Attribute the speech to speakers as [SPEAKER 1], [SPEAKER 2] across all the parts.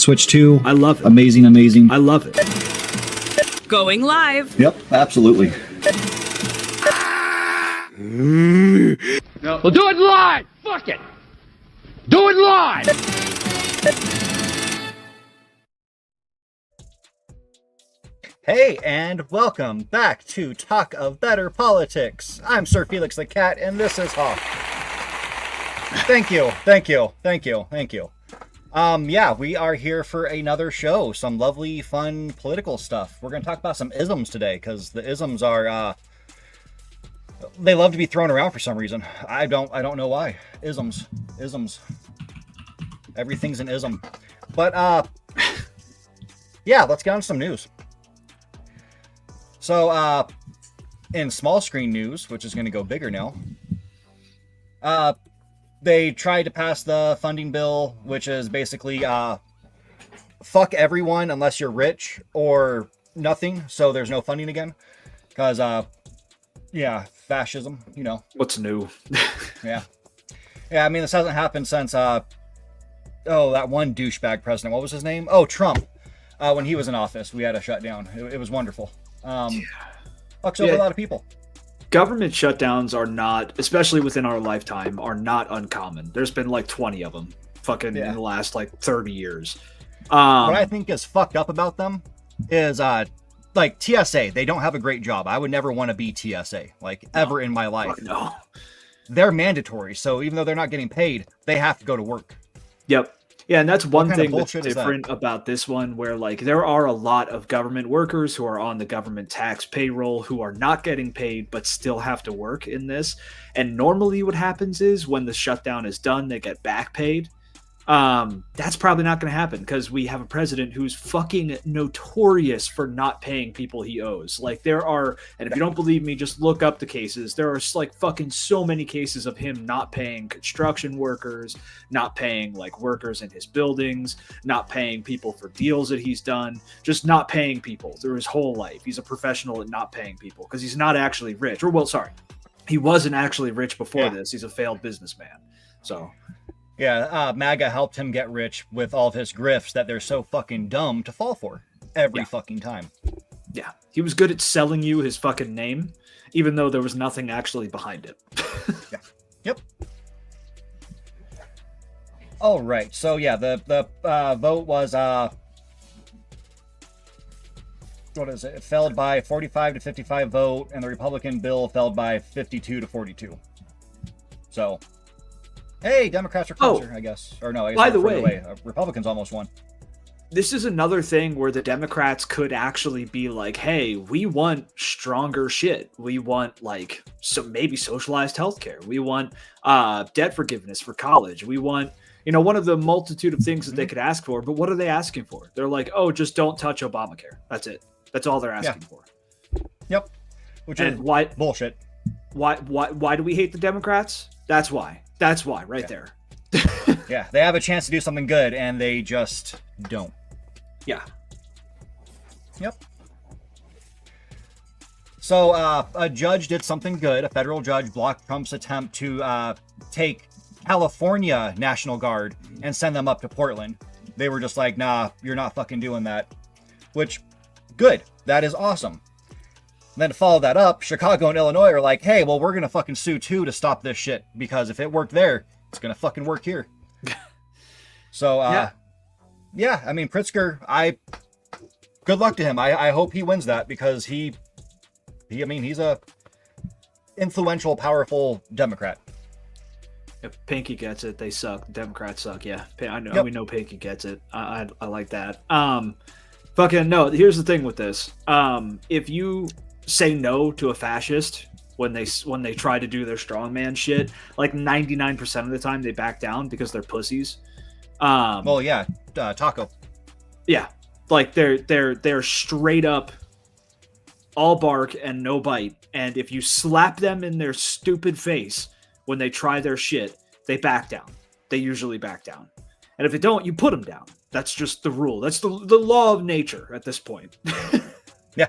[SPEAKER 1] Switch 2.
[SPEAKER 2] I love it.
[SPEAKER 1] Amazing, amazing.
[SPEAKER 2] I love it.
[SPEAKER 3] Going live.
[SPEAKER 1] Yep, absolutely.
[SPEAKER 4] No. We'll do it live! Fuck it! Do it live!
[SPEAKER 5] Hey, and welcome back to Talk of Better Politics. I'm SirFelixTheCat, and this is Hawk. Thank you. Yeah, we are here for another show. Some lovely, fun political stuff. We're going to talk about some isms today, because the isms are, they love to be thrown around for some reason. I don't know why. Isms. Everything's an ism. But, yeah, let's get on some news. So, in small screen news, which is going to go bigger now, they tried to pass the funding bill, which is basically, fuck everyone unless you're rich or nothing, so there's no funding again. Because, yeah, fascism, you know.
[SPEAKER 2] What's new?
[SPEAKER 5] Yeah. Yeah, I mean, this hasn't happened since, that one douchebag president. What was his name? Oh, Trump. When he was in office, we had a shutdown. It was wonderful. Fucks over a lot of people.
[SPEAKER 2] Government shutdowns are not, especially within our lifetime, are not uncommon. There's been like 20 of them in the last like 30 years.
[SPEAKER 5] What I think is fucked up about them is like TSA. They don't have a great job. I would never want to be TSA, like ever in my life.
[SPEAKER 2] No.
[SPEAKER 5] They're mandatory, so even though they're not getting paid, they have to go to work.
[SPEAKER 2] Yep. Yeah, and that's one thing that's
[SPEAKER 5] bullshit is
[SPEAKER 2] different about this one, where like there are a lot of government workers who are on the government tax payroll who are not getting paid but still have to work in this. And normally what happens is when the shutdown is done, they get back paid. That's probably not going to happen because we have a president who's fucking notorious for not paying people he owes. Like there are, and if you don't believe me, just look up the cases. There are like fucking so many cases of him not paying construction workers, not paying like workers in his buildings, not paying people for deals that he's done, just not paying people through his whole life. He's a professional at not paying people because he's not actually rich. Or well, sorry, he wasn't actually rich before this. He's a failed businessman. So...
[SPEAKER 5] Yeah, MAGA helped him get rich with all of his grifts that they're so fucking dumb to fall for every fucking time.
[SPEAKER 2] Yeah, he was good at selling you his fucking name, even though there was nothing actually behind it.
[SPEAKER 5] Yeah. Yep. All right, so yeah, the vote was what is it? It failed by 45 to 55 vote, and the Republican bill failed by 52 to 42. So. Hey, Democrats are closer, I guess. Or no, I guess
[SPEAKER 2] by the way,
[SPEAKER 5] Republicans almost won.
[SPEAKER 2] This is another thing where the Democrats could actually be like, hey, we want stronger shit. We want like maybe socialized healthcare. We want debt forgiveness for college. We want, one of the multitude of things that they could ask for. But what are they asking for? They're like, oh, just don't touch Obamacare. That's it. That's all they're asking for.
[SPEAKER 5] Yep. Which is bullshit.
[SPEAKER 2] Why do we hate the Democrats? That's why. That's why, right there.
[SPEAKER 5] Yeah, they have a chance to do something good, and they just don't.
[SPEAKER 2] Yeah.
[SPEAKER 5] Yep. So, a judge did something good. A federal judge blocked Trump's attempt to take California National Guard and send them up to Portland. They were just like, nah, you're not fucking doing that. Which, good. That is awesome. And then to follow that up, Chicago and Illinois are like, hey, well, we're going to fucking sue too to stop this shit. Because if it worked there, it's going to fucking work here. So, yeah, I mean, Pritzker, good luck to him. I hope he wins that because he's a influential, powerful Democrat.
[SPEAKER 2] If Pinky gets it, they suck. Democrats suck. Yeah, I know. Yep. We know Pinky gets it. I like that. Fucking no. Here's the thing with this. If you say no to a fascist when they try to do their strongman shit, like 99% of the time they back down because they're pussies.
[SPEAKER 5] Well, yeah, Taco.
[SPEAKER 2] Yeah, like they're straight up all bark and no bite. And if you slap them in their stupid face when they try their shit, they back down. They usually back down. And if they don't, you put them down. That's just the rule. That's the law of nature at this point.
[SPEAKER 5] Yeah.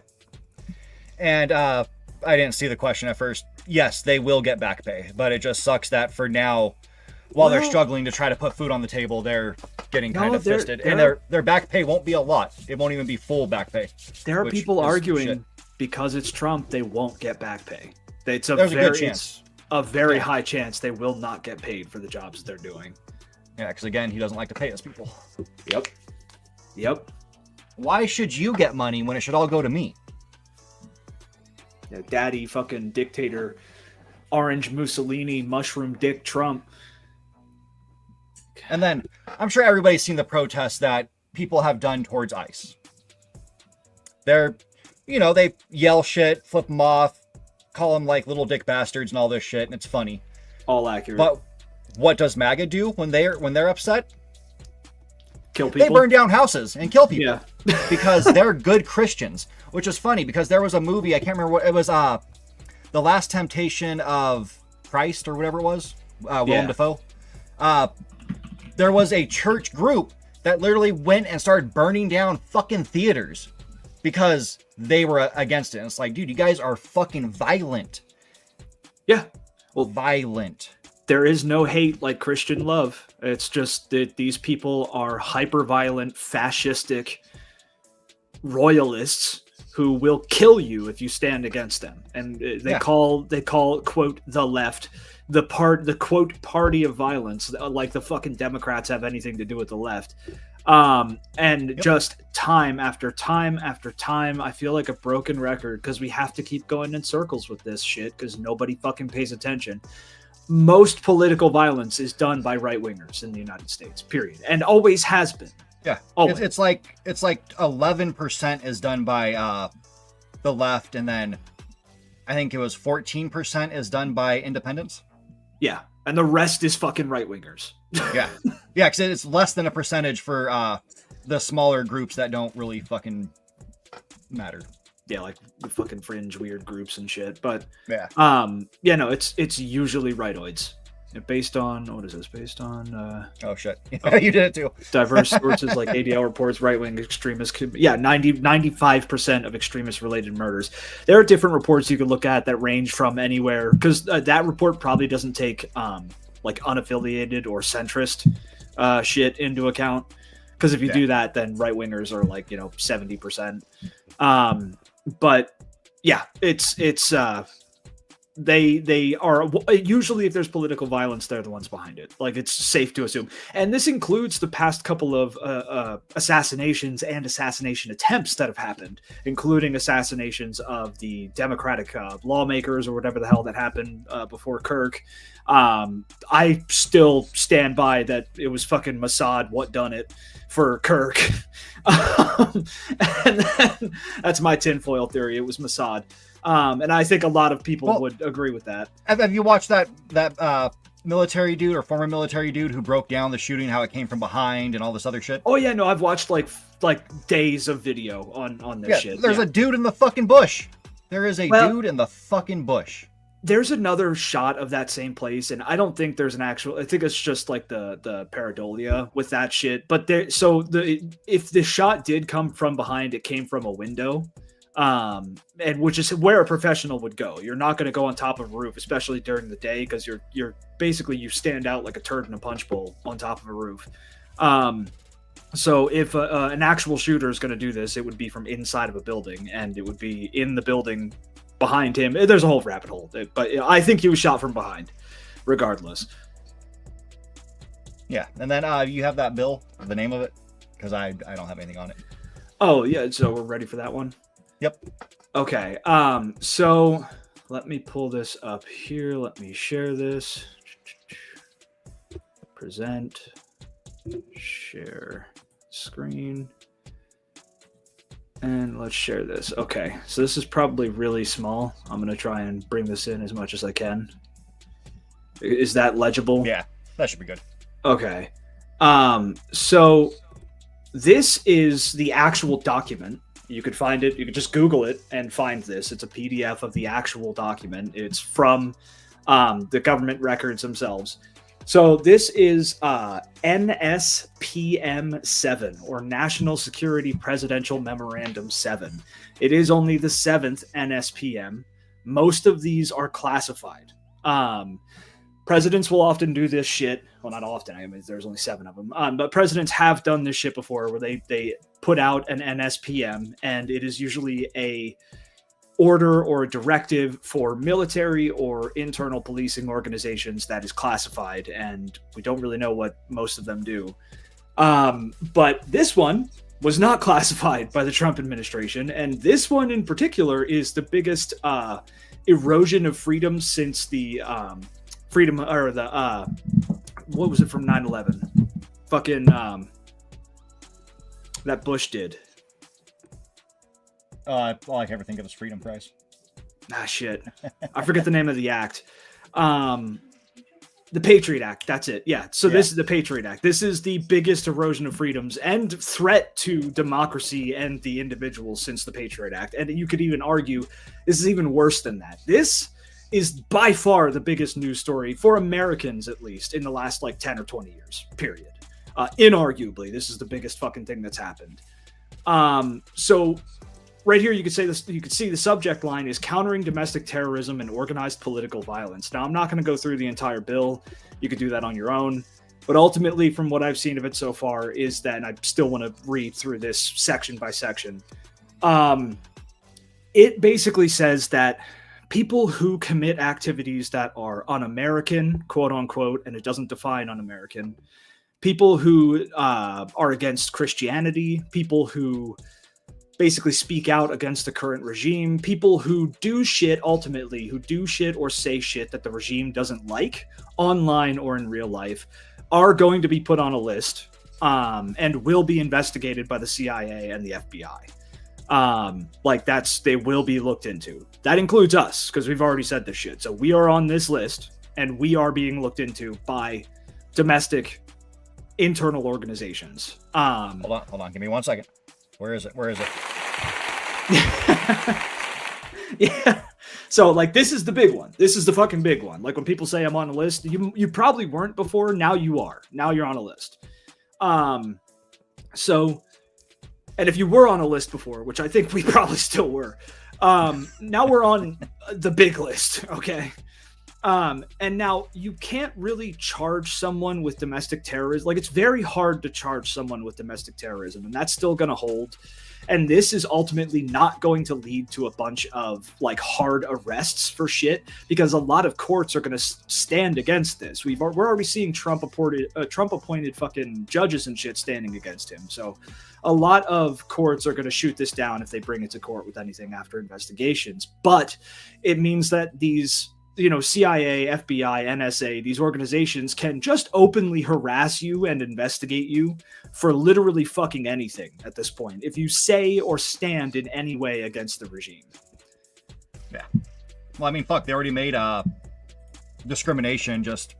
[SPEAKER 5] And I didn't see the question at first. Yes, they will get back pay, but it just sucks that for now, while they're struggling to try to put food on the table, they're getting
[SPEAKER 2] No,
[SPEAKER 5] kind of
[SPEAKER 2] they're-
[SPEAKER 5] fisted,
[SPEAKER 2] they're-
[SPEAKER 5] and their back pay won't be a lot. It won't even be full back pay.
[SPEAKER 2] There are
[SPEAKER 5] which
[SPEAKER 2] people
[SPEAKER 5] is
[SPEAKER 2] arguing
[SPEAKER 5] shit.
[SPEAKER 2] because it's Trump, they won't get back pay. There's a
[SPEAKER 5] good chance.
[SPEAKER 2] It's a very high chance they will not get paid for the jobs they're doing.
[SPEAKER 5] Yeah, because again, he doesn't like to pay his people.
[SPEAKER 2] Yep.
[SPEAKER 5] Why should you get money when it should all go to me?
[SPEAKER 2] Yeah, daddy fucking dictator, orange Mussolini, mushroom dick Trump.
[SPEAKER 5] And then I'm sure everybody's seen the protests that people have done towards ICE. They're, they yell shit, flip them off, call them like little dick bastards and all this shit, and it's funny.
[SPEAKER 2] All accurate.
[SPEAKER 5] But what does MAGA do when they're upset?
[SPEAKER 2] Kill people.
[SPEAKER 5] They burn down houses and kill people.
[SPEAKER 2] Yeah.
[SPEAKER 5] Because they're good Christians, which is funny because there was a movie, I can't remember what it was, The Last Temptation of Christ or whatever it was, Willem Dafoe. There was a church group that literally went and started burning down fucking theaters because they were against it. And it's like, dude, you guys are fucking violent.
[SPEAKER 2] Yeah.
[SPEAKER 5] Well, violent.
[SPEAKER 2] There is no hate like Christian love. It's just that these people are hyper-violent, fascistic royalists who will kill you if you stand against them. And they call quote the left the quote party of violence, like the fucking Democrats have anything to do with the left. Just time after time after time, I feel like a broken record because we have to keep going in circles with this shit because nobody fucking pays attention. Most political violence is done by right-wingers in the United States, period, and always has been.
[SPEAKER 5] Yeah,
[SPEAKER 2] always.
[SPEAKER 5] It's like 11% is done by the left, and then I think it was 14% is done by independents.
[SPEAKER 2] Yeah, and the rest is fucking right-wingers.
[SPEAKER 5] Yeah, because it's less than a percentage for the smaller groups that don't really fucking matter.
[SPEAKER 2] Yeah, like the fucking fringe weird groups and shit. But it's usually rightoids. Based on what is this? Based on
[SPEAKER 5] oh shit. You did it too.
[SPEAKER 2] Diverse sources like ADL reports right-wing extremists 95% of extremist related murders. There are different reports you can look at that range from anywhere because that report probably doesn't take like unaffiliated or centrist shit into account. Because if you do that, then right-wingers are like 70%. But yeah, it's they are usually, if there's political violence, they're the ones behind it. Like, it's safe to assume. And this includes the past couple of assassinations and assassination attempts that have happened, including assassinations of the Democratic lawmakers or whatever the hell that happened before Kirk. I still stand by that it was fucking Mossad what done it for Kirk. And then, that's my tinfoil theory. It was Mossad. And I think a lot of people would agree with that.
[SPEAKER 5] Have you watched that military dude or former military dude who broke down the shooting, how it came from behind and all this other shit?
[SPEAKER 2] Oh yeah, no, I've watched like days of video on this shit.
[SPEAKER 5] There's a dude in the fucking bush. There is a dude in the fucking bush. There's
[SPEAKER 2] another shot of that same place, and I don't think there's an actual. I think it's just like the pareidolia with that shit. But if the shot did come from behind, it came from a window. And which is where a professional would go. You're not going to go on top of a roof, especially during the day, because you're basically, you stand out like a turd in a punch bowl on top of a roof. So if an actual shooter is going to do this, it would be from inside of a building, and it would be in the building behind him. There's a whole rabbit hole, but I think he was shot from behind, regardless.
[SPEAKER 5] Yeah, and then you have that bill, the name of it, because I don't have anything on it.
[SPEAKER 2] Oh yeah, so we're ready for that one.
[SPEAKER 5] Yep.
[SPEAKER 2] Okay. So let me pull this up here. Let me share this. Present. Share screen. And let's share this. Okay. So this is probably really small. I'm going to try and bring this in as much as I can. Is that legible?
[SPEAKER 5] Yeah, that should be good.
[SPEAKER 2] Okay. So this is the actual document. You could find it. You could just Google it and find this. It's a PDF of the actual document. It's from the government records themselves. So this is NSPM 7, or National Security Presidential Memorandum 7. It is only the 7th NSPM. Most of these are classified. Presidents will often do this shit. Well, not often. I mean, there's only 7 of them. But presidents have done this shit before, where they put out an NSPM, and it is usually a order or a directive for military or internal policing organizations that is classified, and we don't really know what most of them do. But this one was not classified by the Trump administration, and this one in particular is the biggest erosion of freedom since the freedom, or the what was it from 9/11? Fucking that Bush did.
[SPEAKER 5] All I can ever think of is Freedom Prize.
[SPEAKER 2] Ah, shit. I forget the name of the act. The Patriot Act. That's it. Yeah. So this is the Patriot Act. This is the biggest erosion of freedoms and threat to democracy and the individual since the Patriot Act. And you could even argue this is even worse than that. This is by far the biggest news story for Americans, at least, in the last 10 or 20 years, period. Inarguably, this is the biggest fucking thing that's happened. So right here, you could say this. You could see the subject line is countering domestic terrorism and organized political violence. Now, I'm not going to go through the entire bill. You could do that on your own. But ultimately, from what I've seen of it so far, is that, and I still want to read through this section by section. It basically says that people who commit activities that are un-American, quote unquote, and it doesn't define un-American, people who are against Christianity, people who basically speak out against the current regime, people who do shit ultimately, who do shit or say shit that the regime doesn't like, online or in real life, are going to be put on a list and will be investigated by the CIA and the FBI. They will be looked into. That includes us, because we've already said this shit. So we are on this list, and we are being looked into by domestic internal organizations.
[SPEAKER 5] Hold on. Give me 1 second. Where is it?
[SPEAKER 2] Yeah. So this is the big one. This is the fucking big one. When people say I'm on a list, you probably weren't before. Now you are. Now you're on a list. So, and if you were on a list before, which I think we probably still were, now we're on the big list. Okay. And now you can't really charge someone with domestic terrorism. It's very hard to charge someone with domestic terrorism, and that's still going to hold. And this is ultimately not going to lead to a bunch of hard arrests for shit, because a lot of courts are going to stand against this. We're already seeing Trump appointed fucking judges and shit standing against him. So a lot of courts are going to shoot this down if they bring it to court with anything after investigations. But it means that these, CIA, FBI, NSA, these organizations can just openly harass you and investigate you for literally fucking anything at this point, if you say or stand in any way against the regime.
[SPEAKER 5] Yeah. Well, I mean, fuck, they already made discrimination just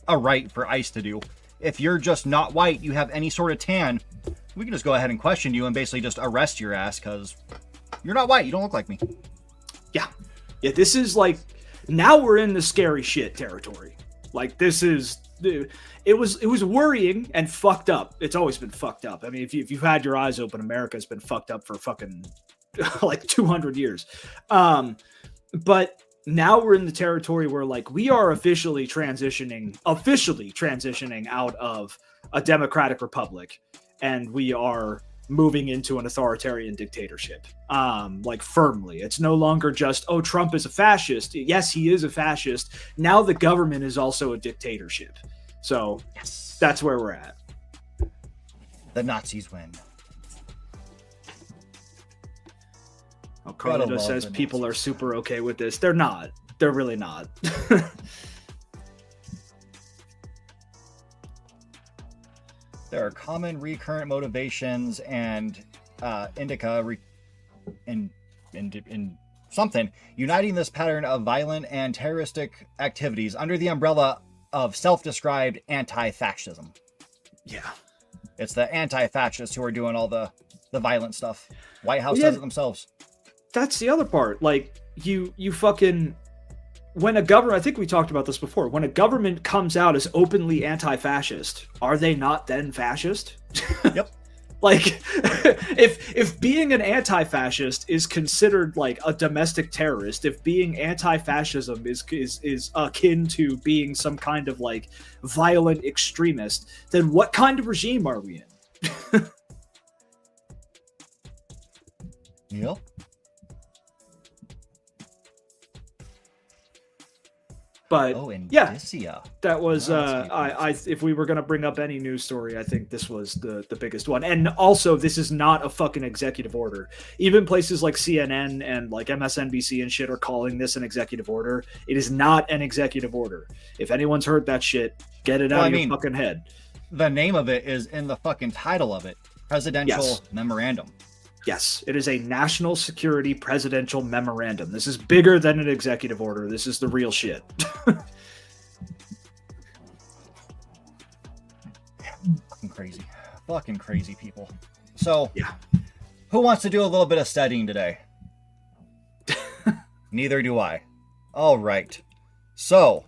[SPEAKER 5] a right for ICE to do. If you're just not white, you have any sort of tan, we can just go ahead and question you and basically just arrest your ass because you're not white. You don't look like me.
[SPEAKER 2] Yeah. Yeah, this is now we're in the scary shit territory. This is, it was worrying and fucked up. It's always been fucked up. I mean, if you've had your eyes open, America's been fucked up for fucking 200 years. But now we're in the territory where we are officially transitioning out of a democratic republic, and we are moving into an authoritarian dictatorship, firmly. It's no longer just, oh, Trump is a fascist. Yes, he is a fascist. Now the government is also a dictatorship. So yes, that's where we're at.
[SPEAKER 5] The Nazis win.
[SPEAKER 2] Oh, Carlito says people are super okay with this. They're not. They're really not.
[SPEAKER 5] There are common recurrent motivations and indica in something uniting this pattern of violent and terroristic activities under the umbrella of self-described anti-fascism.
[SPEAKER 2] Yeah.
[SPEAKER 5] It's the anti-fascists who are doing all the violent stuff. White House does it themselves.
[SPEAKER 2] That's the other part. You fucking... When a government, I think we talked about this before, when a government comes out as openly anti-fascist, are they not then fascist?
[SPEAKER 5] Yep.
[SPEAKER 2] Like, if being an anti-fascist is considered like a domestic terrorist, if being anti-fascism is akin to being some kind of like violent extremist, then what kind of regime are we in?
[SPEAKER 5] Yep.
[SPEAKER 2] But yeah, that was if we were going to bring up any news story, I think this was the biggest one. And also, this is not a fucking executive order. Even places like CNN and like MSNBC and shit are calling this an executive order. It is not an executive order. If anyone's heard that shit, get it out of your fucking head.
[SPEAKER 5] The name of it is in the fucking title of it. Presidential Memorandum.
[SPEAKER 2] Yes, it is a national security presidential memorandum. This is bigger than an executive order. This is the real shit.
[SPEAKER 5] Fucking crazy people. So, who wants to do a little bit of studying today? Neither do I. All right. So,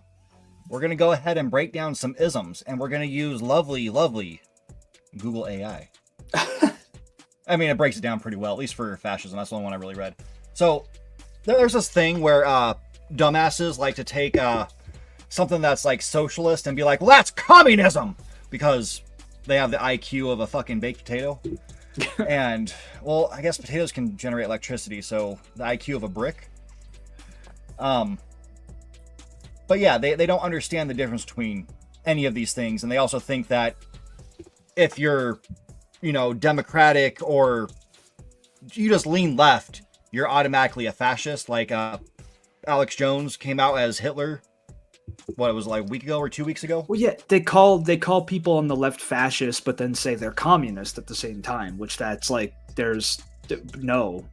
[SPEAKER 5] we're going to go ahead and break down some isms, and we're going to use lovely Google AI. I mean, it breaks it down pretty well, at least for fascism. That's the only one I really read. So, there's this thing where dumbasses like to take something that's like socialist and be like, well, that's communism! Because they have the IQ of a fucking baked potato. And, well, I guess potatoes can generate electricity, so the IQ of a brick. But yeah, they don't understand the difference between any of these things. And they also think that if you're, democratic or you just lean left, you're automatically a fascist. Like Alex Jones came out as Hitler. What, it was like a week ago or 2 weeks ago?
[SPEAKER 2] Well, yeah, they call people on the left fascist, but then say they're communist at the same time, which that's like, there's no.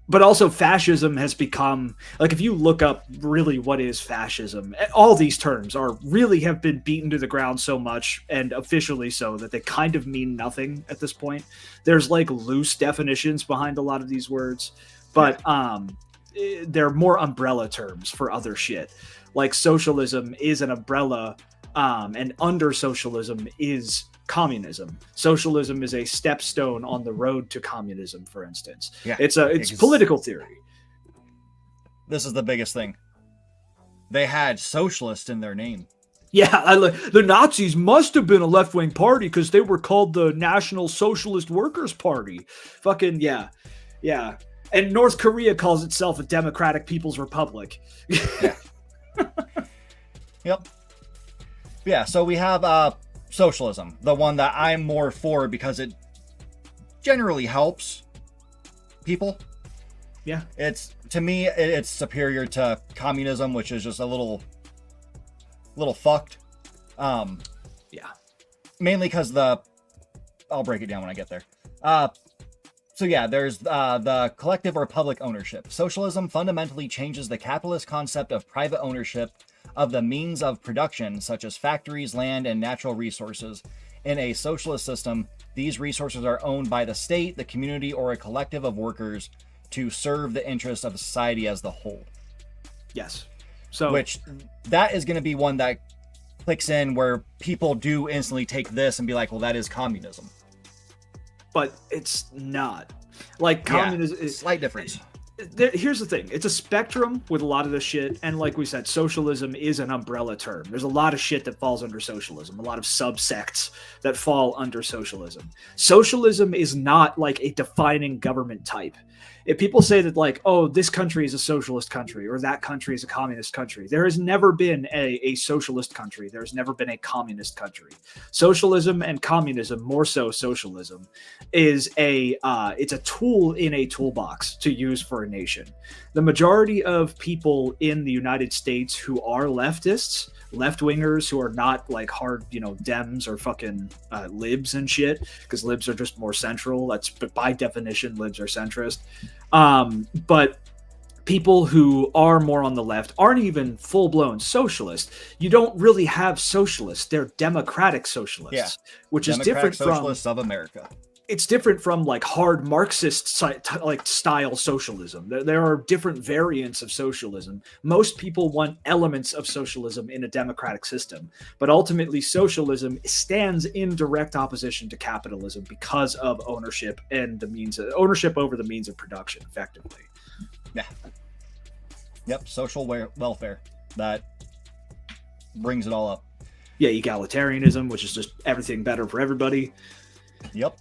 [SPEAKER 2] But also fascism has become, like, if you look up really what is fascism, all these terms have been beaten to the ground so much, and officially so, that they kind of mean nothing at this point. There's like loose definitions behind a lot of these words, but they're more umbrella terms for other shit. Like socialism is an umbrella, and under socialism is communism. Socialism is a stepstone on the road to communism, for instance. Yeah, it's political theory.
[SPEAKER 5] This is the biggest thing. They had socialist in their name.
[SPEAKER 2] Yeah, the Nazis must have been a left-wing party because they were called the National Socialist Workers' Party. Fucking yeah. And North Korea calls itself a Democratic People's Republic.
[SPEAKER 5] Yeah. Yep. Yeah, so we have socialism, the one that I'm more for because it generally helps people.
[SPEAKER 2] Yeah.
[SPEAKER 5] To me, it's superior to communism, which is just a little fucked.
[SPEAKER 2] Yeah.
[SPEAKER 5] Mainly because I'll break it down when I get there. So yeah, there's the collective or public ownership. Socialism fundamentally changes the capitalist concept of private ownership of the means of production, such as factories, land, and natural resources. In a socialist system, these resources are owned by the state, the community, or a collective of workers to serve the interests of society as the whole.
[SPEAKER 2] Yes.
[SPEAKER 5] Which, that is going to be one that clicks in where people do instantly take this and be like, well, that is communism.
[SPEAKER 2] But it's not. Like, communism is
[SPEAKER 5] slight difference.
[SPEAKER 2] Here's the thing. It's a spectrum with a lot of the shit. And like we said, socialism is an umbrella term. There's a lot of shit that falls under socialism, a lot of subsects that fall under socialism. Socialism is not like a defining government type. If people say that, like, oh, this country is a socialist country or that country is a communist country, there has never been a socialist country. There's never been a communist country. Socialism and communism, more so socialism, is it's a tool in a toolbox to use for a nation. The majority of people in the United States who are leftists, left-wingers who are not like hard, Dems or fucking libs and shit, because libs are just more central. That's by definition, libs are centrist. But people who are more on the left aren't even full-blown socialists. You don't really have socialists. They're democratic socialists, which is different from
[SPEAKER 5] Socialists of America.
[SPEAKER 2] it's different from like hard Marxist like style socialism. There are different variants of socialism. Most people want elements of socialism in a democratic system, but ultimately socialism stands in direct opposition to capitalism because of ownership and the means of ownership over the means of production, effectively.
[SPEAKER 5] Yeah. Yep. Social welfare. That brings it all up.
[SPEAKER 2] Yeah, egalitarianism, which is just everything better for everybody.
[SPEAKER 5] Yep.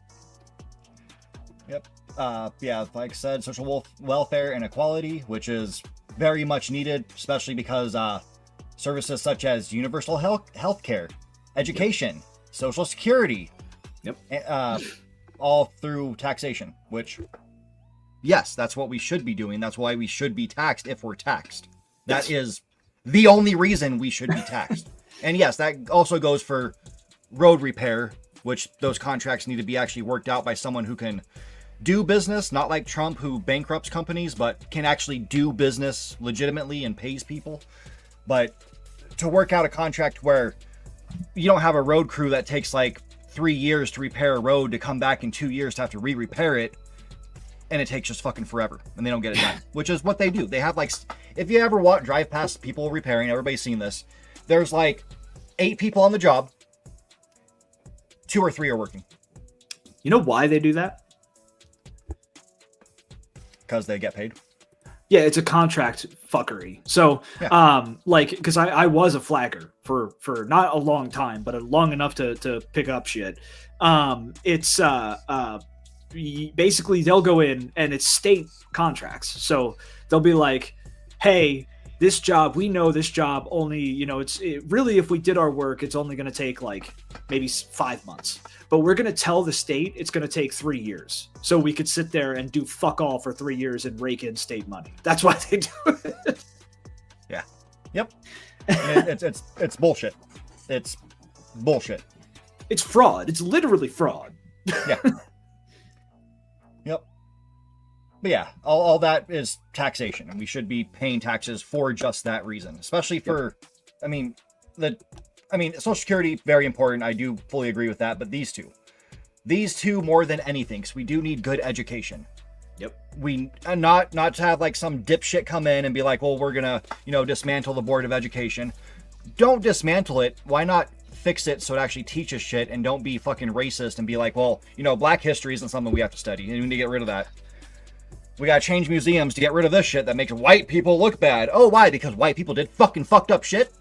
[SPEAKER 5] Yeah, like I said, social welfare and equality, which is very much needed, especially because services such as universal health care, education, social security, all through taxation, which, yes, that's what we should be doing. That's why we should be taxed if we're taxed. That is the only reason we should be taxed. And yes, that also goes for road repair, which those contracts need to be actually worked out by someone who can do business, not like Trump, who bankrupts companies, but can actually do business legitimately and pays people. But to work out a contract where you don't have a road crew that takes like 3 years to repair a road to come back in 2 years to have to re-repair it, and it takes just fucking forever, and they don't get it done, which is what they do. They have like, if you ever drive past people repairing, everybody's seen this, there's like 8 people on the job, 2 or 3 are working.
[SPEAKER 2] You know why they do that?
[SPEAKER 5] Because they get paid.
[SPEAKER 2] Yeah, it's a contract fuckery. So, like, because I was a flagger for not a long time, but long enough to pick up shit. It's basically they'll go in and it's state contracts. So they'll be like, hey, this job, we know this job only, you know, really, if we did our work, it's only going to take like maybe 5 months, but we're going to tell the state it's going to take 3 years. So we could sit there and do fuck all for 3 years and rake in state money. That's why they do it.
[SPEAKER 5] Yeah. Yep. It's bullshit. It's bullshit.
[SPEAKER 2] It's fraud. It's literally fraud.
[SPEAKER 5] Yeah. Yep. But yeah, all that is taxation, and we should be paying taxes for just that reason, especially for, I mean, Social Security, very important. I do fully agree with that. But these two more than anything, because we do need good education.
[SPEAKER 2] Yep.
[SPEAKER 5] We not to have like some dipshit come in and be like, well, we're gonna, dismantle the Board of Education. Don't dismantle it. Why not fix it so it actually teaches shit, and don't be fucking racist and be like, well, Black history isn't something we have to study, and we need to get rid of that. We gotta change museums to get rid of this shit that makes white people look bad. Oh, why? Because white people did fucking fucked up shit?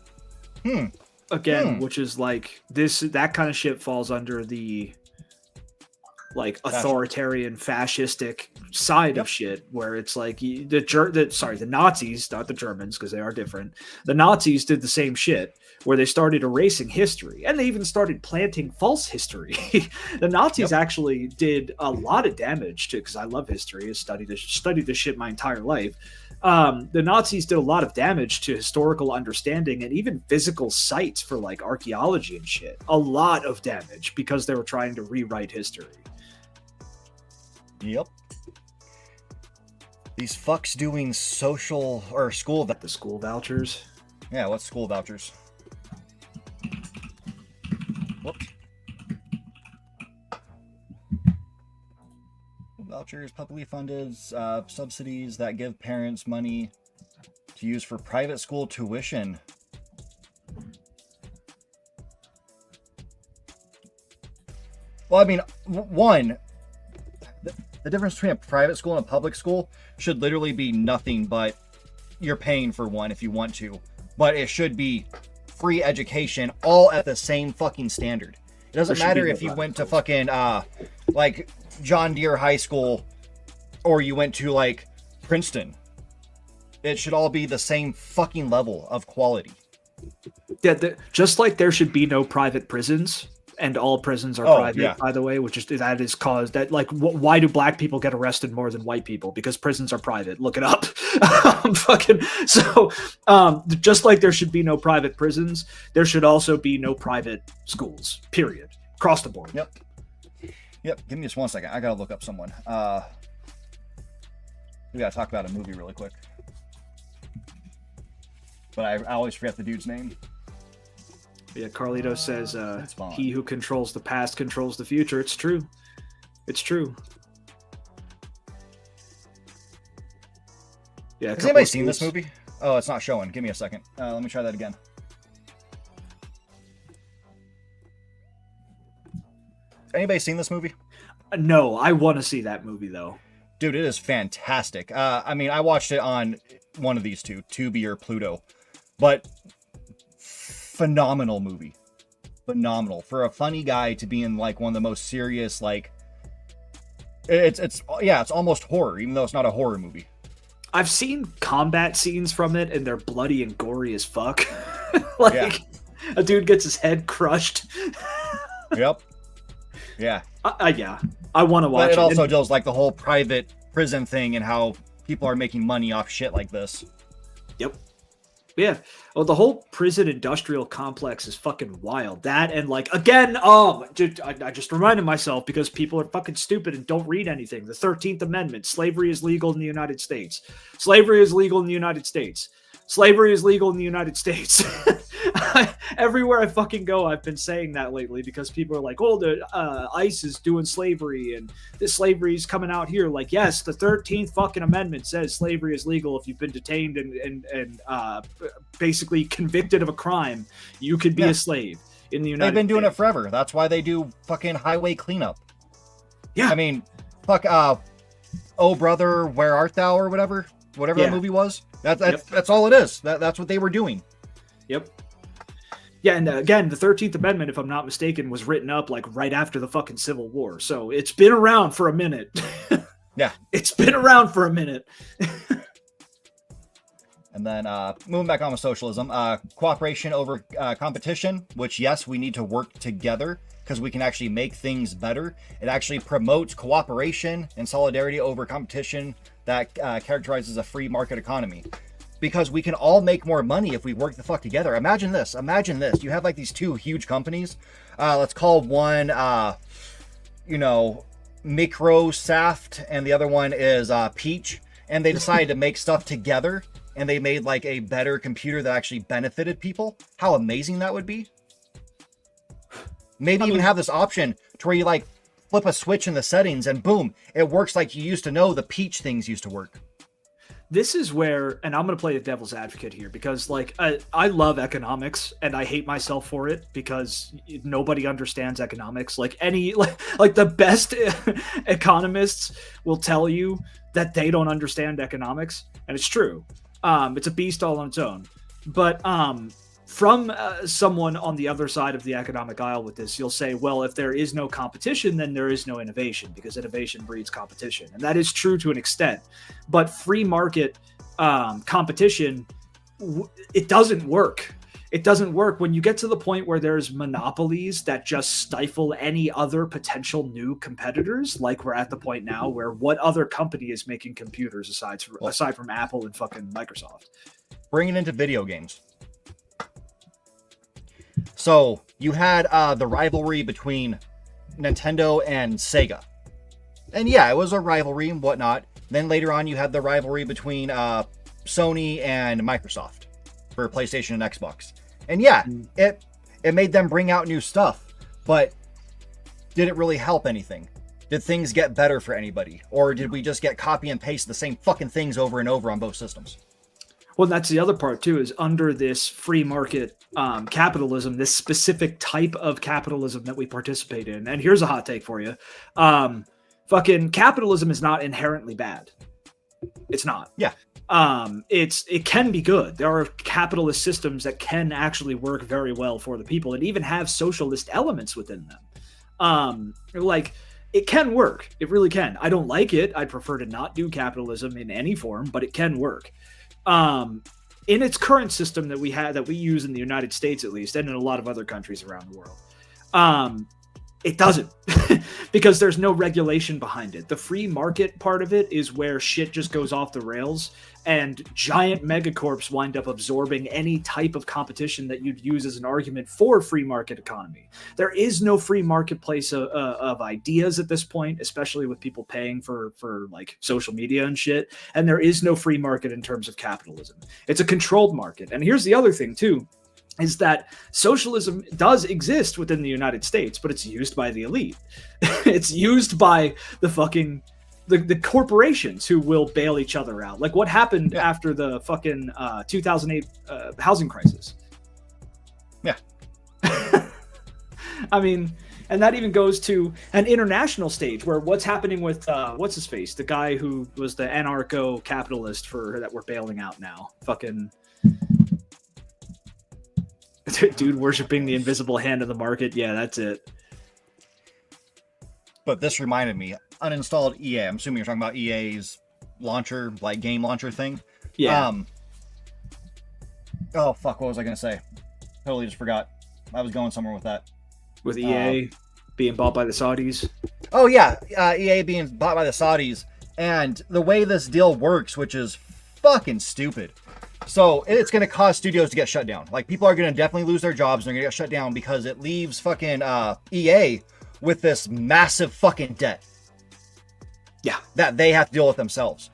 [SPEAKER 2] Again, which is like that kind of shit falls under the like authoritarian fascistic side of shit, where it's like the Nazis, not the Germans, because they are different. The Nazis did the same shit, where they started erasing history, and they even started planting false history. The Nazis actually did a lot of damage to, because I love history, I studied this shit my entire life. The Nazis did a lot of damage to historical understanding and even physical sites for like archaeology and shit. A lot of damage because they were trying to rewrite history.
[SPEAKER 5] Yep. These fucks doing school
[SPEAKER 2] The school vouchers.
[SPEAKER 5] Yeah, what's school vouchers? Whoops. Vouchers, publicly funded subsidies that give parents money to use for private school tuition. Well, I mean, the difference between a private school and a public school should literally be nothing, but you're paying for one if you want to. But it should be free education, all at the same fucking standard. It doesn't matter if you went to fucking, like, John Deere High School, or you went to, like, Princeton. It should all be the same fucking level of quality.
[SPEAKER 2] Yeah, just like there should be no private prisons, and all prisons are private, by the way, which is why do black people get arrested more than white people? Because prisons are private. Look it up. Just like there should be no private prisons, there should also be no private schools, period. Across the board.
[SPEAKER 5] Yep. Give me just 1 second. I gotta look up someone. We gotta talk about a movie really quick. But I always forget the dude's name.
[SPEAKER 2] Yeah, Carlito says, he who controls the past controls the future. It's true. It's true. Yeah.
[SPEAKER 5] Has anybody seen this movie? Oh, it's not showing. Give me a second. Let me try that again. Anybody seen this movie?
[SPEAKER 2] No, I want to see that movie though.
[SPEAKER 5] Dude, it is fantastic. I mean, I watched it on one of these two, Tubi or Pluto, but phenomenal movie. Phenomenal. For a funny guy to be in like one of the most serious, like, it's almost horror, even though it's not a horror movie.
[SPEAKER 2] I've seen combat scenes from it, and they're bloody and gory as fuck. A dude gets his head crushed.
[SPEAKER 5] Yep. Yeah.
[SPEAKER 2] Yeah. I want to watch it.
[SPEAKER 5] But it also does like the whole private prison thing and how people are making money off shit like this.
[SPEAKER 2] Yep. Yeah. Well, the whole prison industrial complex is fucking wild. That and like, again, I just reminded myself because people are fucking stupid and don't read anything. The 13th Amendment, slavery is legal in the United States. Slavery is legal in the United States. Slavery is legal in the United States. Everywhere I fucking go, I've been saying that lately because people are like, oh, the ICE is doing slavery and this slavery is coming out here. Like, yes, the 13th fucking amendment says slavery is legal if you've been detained and basically convicted of a crime. You could be a slave in the United States.
[SPEAKER 5] They've been doing it forever. That's why they do fucking highway cleanup.
[SPEAKER 2] Yeah.
[SPEAKER 5] I mean, fuck, Oh Brother, Where Art Thou or whatever that movie was. That's all it is. That's what they were doing.
[SPEAKER 2] Yep. Yeah, and again, the 13th Amendment, if I'm not mistaken, was written up like right after the fucking Civil War. So it's been around for a minute.
[SPEAKER 5] Yeah.
[SPEAKER 2] It's been around for a minute.
[SPEAKER 5] And then moving back on with socialism, cooperation over competition, which, yes, we need to work together because we can actually make things better. It actually promotes cooperation and solidarity over competition that characterizes a free market economy. Because we can all make more money if we work the fuck together. Imagine this. You have like these two huge companies. Let's call one, Microsoft, and the other one is Peach. And they decided to make stuff together, and they made like a better computer that actually benefited people. How amazing that would be. Maybe even have this option to where you like flip a switch in the settings and boom, it works like you used to know the Peach things used to work.
[SPEAKER 2] This is where, and I'm going to play the devil's advocate here because, like, I love economics and I hate myself for it because nobody understands economics. Like like the best economists will tell you that they don't understand economics, and it's true. It's a beast all on its own. But from someone on the other side of the economic aisle with this, you'll say, well, if there is no competition, then there is no innovation because innovation breeds competition. And that is true to an extent. But free market competition, it doesn't work. It doesn't work when you get to the point where there's monopolies that just stifle any other potential new competitors. Like we're at the point now where what other company is making computers aside from Apple and fucking Microsoft?
[SPEAKER 5] Bring it into video games. So you had the rivalry between Nintendo and Sega. And yeah, it was a rivalry and whatnot. Then later on, you had the rivalry between Sony and Microsoft for PlayStation and Xbox. And yeah, it made them bring out new stuff. But did it really help anything? Did things get better for anybody? Or did we just get copy and paste the same fucking things over and over on both systems?
[SPEAKER 2] Well, that's the other part, too, is under this free market capitalism, this specific type of capitalism that we participate in. And here's a hot take for you. Fucking capitalism is not inherently bad. It's not.
[SPEAKER 5] Yeah.
[SPEAKER 2] It can be good. There are capitalist systems that can actually work very well for the people and even have socialist elements within them. Like, it can work. It really can. I don't like it. I'd prefer to not do capitalism in any form, but it can work. In its current system that we use in the United States, at least, and in a lot of other countries around the world, it doesn't because there's no regulation behind it. The free market part of it is where shit just goes off the rails and giant megacorps wind up absorbing any type of competition that you'd use as an argument for free market economy. There is no free marketplace of ideas at this point, especially with people paying for like social media and shit. And there is no free market in terms of capitalism. It's a controlled market. And here's the other thing too. is that socialism does exist within the United States, but it's used by the elite. It's used by the fucking the corporations who will bail each other out. Like what happened after the fucking 2008 housing crisis.
[SPEAKER 5] Yeah.
[SPEAKER 2] I mean, and that even goes to an international stage where what's happening with what's his face, the guy who was the anarcho-capitalist that we're bailing out now, fucking dude worshiping the invisible hand of the market. Yeah, that's it.
[SPEAKER 5] But this reminded me, uninstalled EA. I'm assuming you're talking about EA's launcher, like game launcher thing.
[SPEAKER 2] Yeah.
[SPEAKER 5] Oh fuck, what was I gonna say? Totally just forgot. I was going somewhere with that.
[SPEAKER 2] With EA being bought by the Saudis.
[SPEAKER 5] Oh yeah, EA being bought by the Saudis, and the way this deal works, which is fucking stupid. So it's going to cause studios to get shut down. Like people are going to definitely lose their jobs and they're going to get shut down because it leaves fucking EA with this massive fucking debt.
[SPEAKER 2] Yeah.
[SPEAKER 5] That they have to deal with themselves.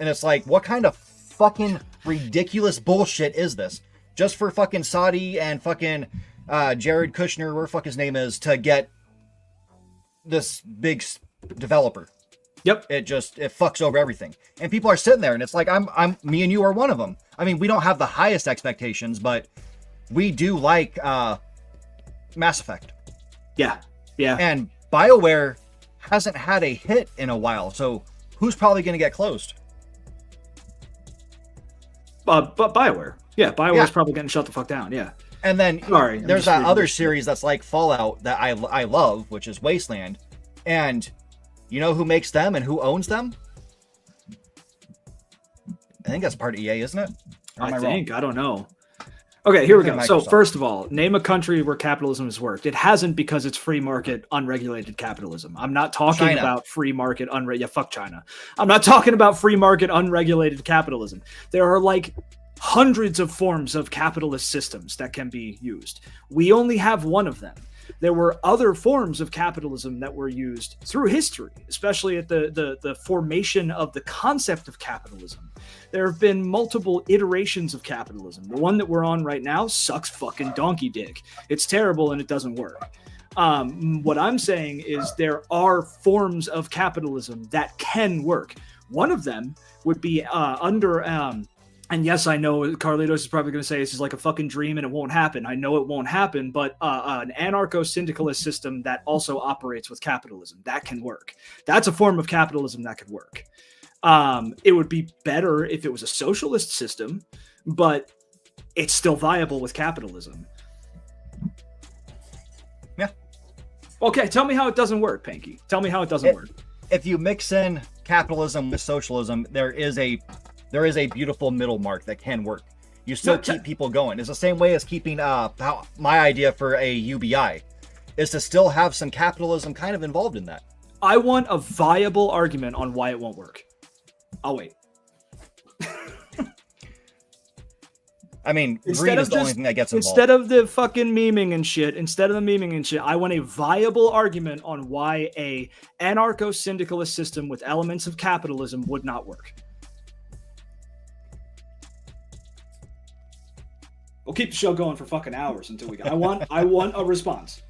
[SPEAKER 5] And it's like, what kind of fucking ridiculous bullshit is this? Just for fucking Saudi and fucking Jared Kushner, where the fuck his name is, to get this big developer.
[SPEAKER 2] Yep.
[SPEAKER 5] It fucks over everything. And people are sitting there and it's like, me and you are one of them. I mean, we don't have the highest expectations, but we do like Mass Effect.
[SPEAKER 2] Yeah. Yeah.
[SPEAKER 5] And BioWare hasn't had a hit in a while. So who's probably going to get closed?
[SPEAKER 2] But BioWare. Yeah. BioWare's probably getting shut the fuck down. Yeah.
[SPEAKER 5] And then there's that other series that's like Fallout that I love, which is Wasteland. And you know who makes them and who owns them? I think that's part of EA, isn't it? Or am I wrong?
[SPEAKER 2] I don't know. Okay, here we go. So first of all, name a country where capitalism has worked. It hasn't because it's free market, unregulated capitalism. I'm not talking about free market, fuck China. I'm not talking about free market, unregulated capitalism. There are like hundreds of forms of capitalist systems that can be used. We only have one of them. There were other forms of capitalism that were used through history, especially at the formation of the concept of capitalism. There have been multiple iterations of capitalism. The one that we're on right now sucks fucking donkey dick. It's terrible and it doesn't work. What I'm saying is there are forms of capitalism that can work. One of them would be and yes, I know Carlitos is probably going to say this is like a fucking dream and it won't happen. I know it won't happen, but an anarcho-syndicalist system that also operates with capitalism, that can work. That's a form of capitalism that could work. It would be better if it was a socialist system, but it's still viable with capitalism.
[SPEAKER 5] Yeah.
[SPEAKER 2] Okay, tell me how it doesn't work, Panky. Tell me how it doesn't work.
[SPEAKER 5] If you mix in capitalism with socialism, there is a beautiful middle mark that can work. You still keep people going. It's the same way as keeping how my idea for a UBI is to still have some capitalism kind of involved in that.
[SPEAKER 2] I want a viable argument on why it won't work. I'll wait.
[SPEAKER 5] I mean, greed is the only thing that gets involved.
[SPEAKER 2] Instead of the fucking memeing and shit, I want a viable argument on why a anarcho-syndicalist system with elements of capitalism would not work. We'll keep the show going for fucking hours until we go. I want a response.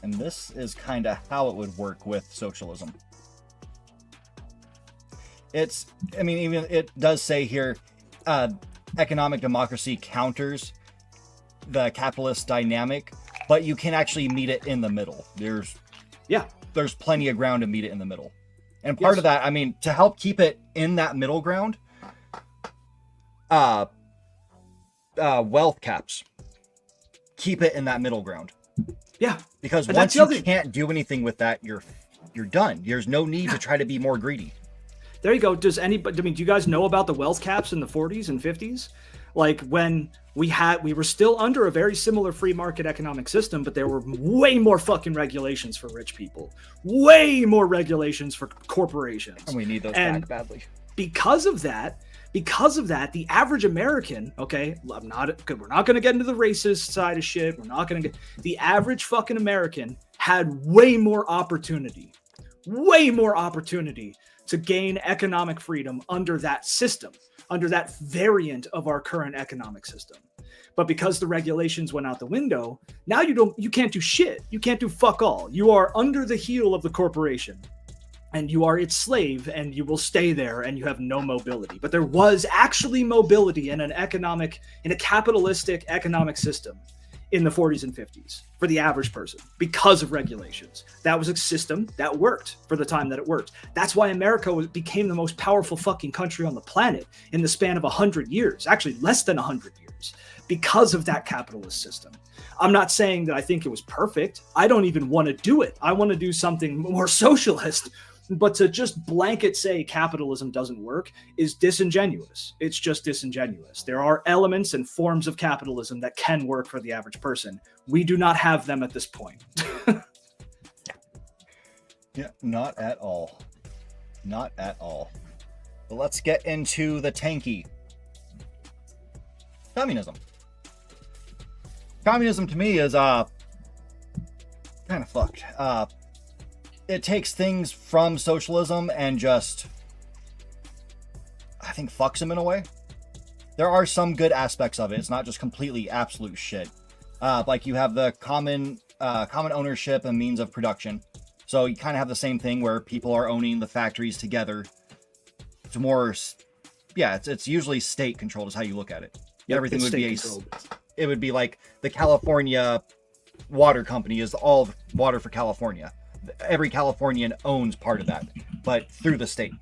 [SPEAKER 5] And this is kind of how it would work with socialism. Even it does say here, economic democracy counters the capitalist dynamic, but you can actually meet it in the middle. There's plenty of ground to meet it in the middle. And part of that, to help keep it in that middle ground, wealth caps. Keep it in that middle ground.
[SPEAKER 2] Yeah.
[SPEAKER 5] Because once you can't do anything with that, you're done. There's no need to try to be more greedy.
[SPEAKER 2] There you go. Do you guys know about the wealth caps in the 40s and 50s? Like when we were still under a very similar free market economic system, but there were way more fucking regulations for rich people, way more regulations for corporations.
[SPEAKER 5] And we need those back badly.
[SPEAKER 2] Because of that, the average American, okay, we're not going to get into the racist side of shit. The average fucking American had way more opportunity, way more opportunity to gain economic freedom under that system, under that variant of our current economic system. But because the regulations went out the window, now you can't do shit. You can't do fuck all. You are under the heel of the corporation, and you are its slave, and you will stay there, and you have no mobility. But there was actually mobility in a capitalistic economic system in the 40s and 50s for the average person because of regulations. That was a system that worked for the time that it worked. That's why America became the most powerful fucking country on the planet in the span of 100 years, actually less than 100 years, because of that capitalist system. I'm not saying that I think it was perfect. I don't even want to do it. I want to do something more socialist. But to just blanket say capitalism doesn't work is disingenuous. It's just disingenuous. There are elements and forms of capitalism that can work for the average person. We do not have them at this point.
[SPEAKER 5] Yeah, not at all. Not at all. But let's get into the tanky. Communism. Communism to me is kind of fucked. It takes things from socialism and just, I think, fucks them in a way. There are some good aspects of it. It's not just completely absolute shit. Like you have the common ownership and means of production. So you kind of have the same thing where people are owning the factories together. It's more, yeah, it's usually state controlled is how you look at it. Yep, everything would be it would be like the California water company is all water for California. Every Californian owns part of that, but through the state.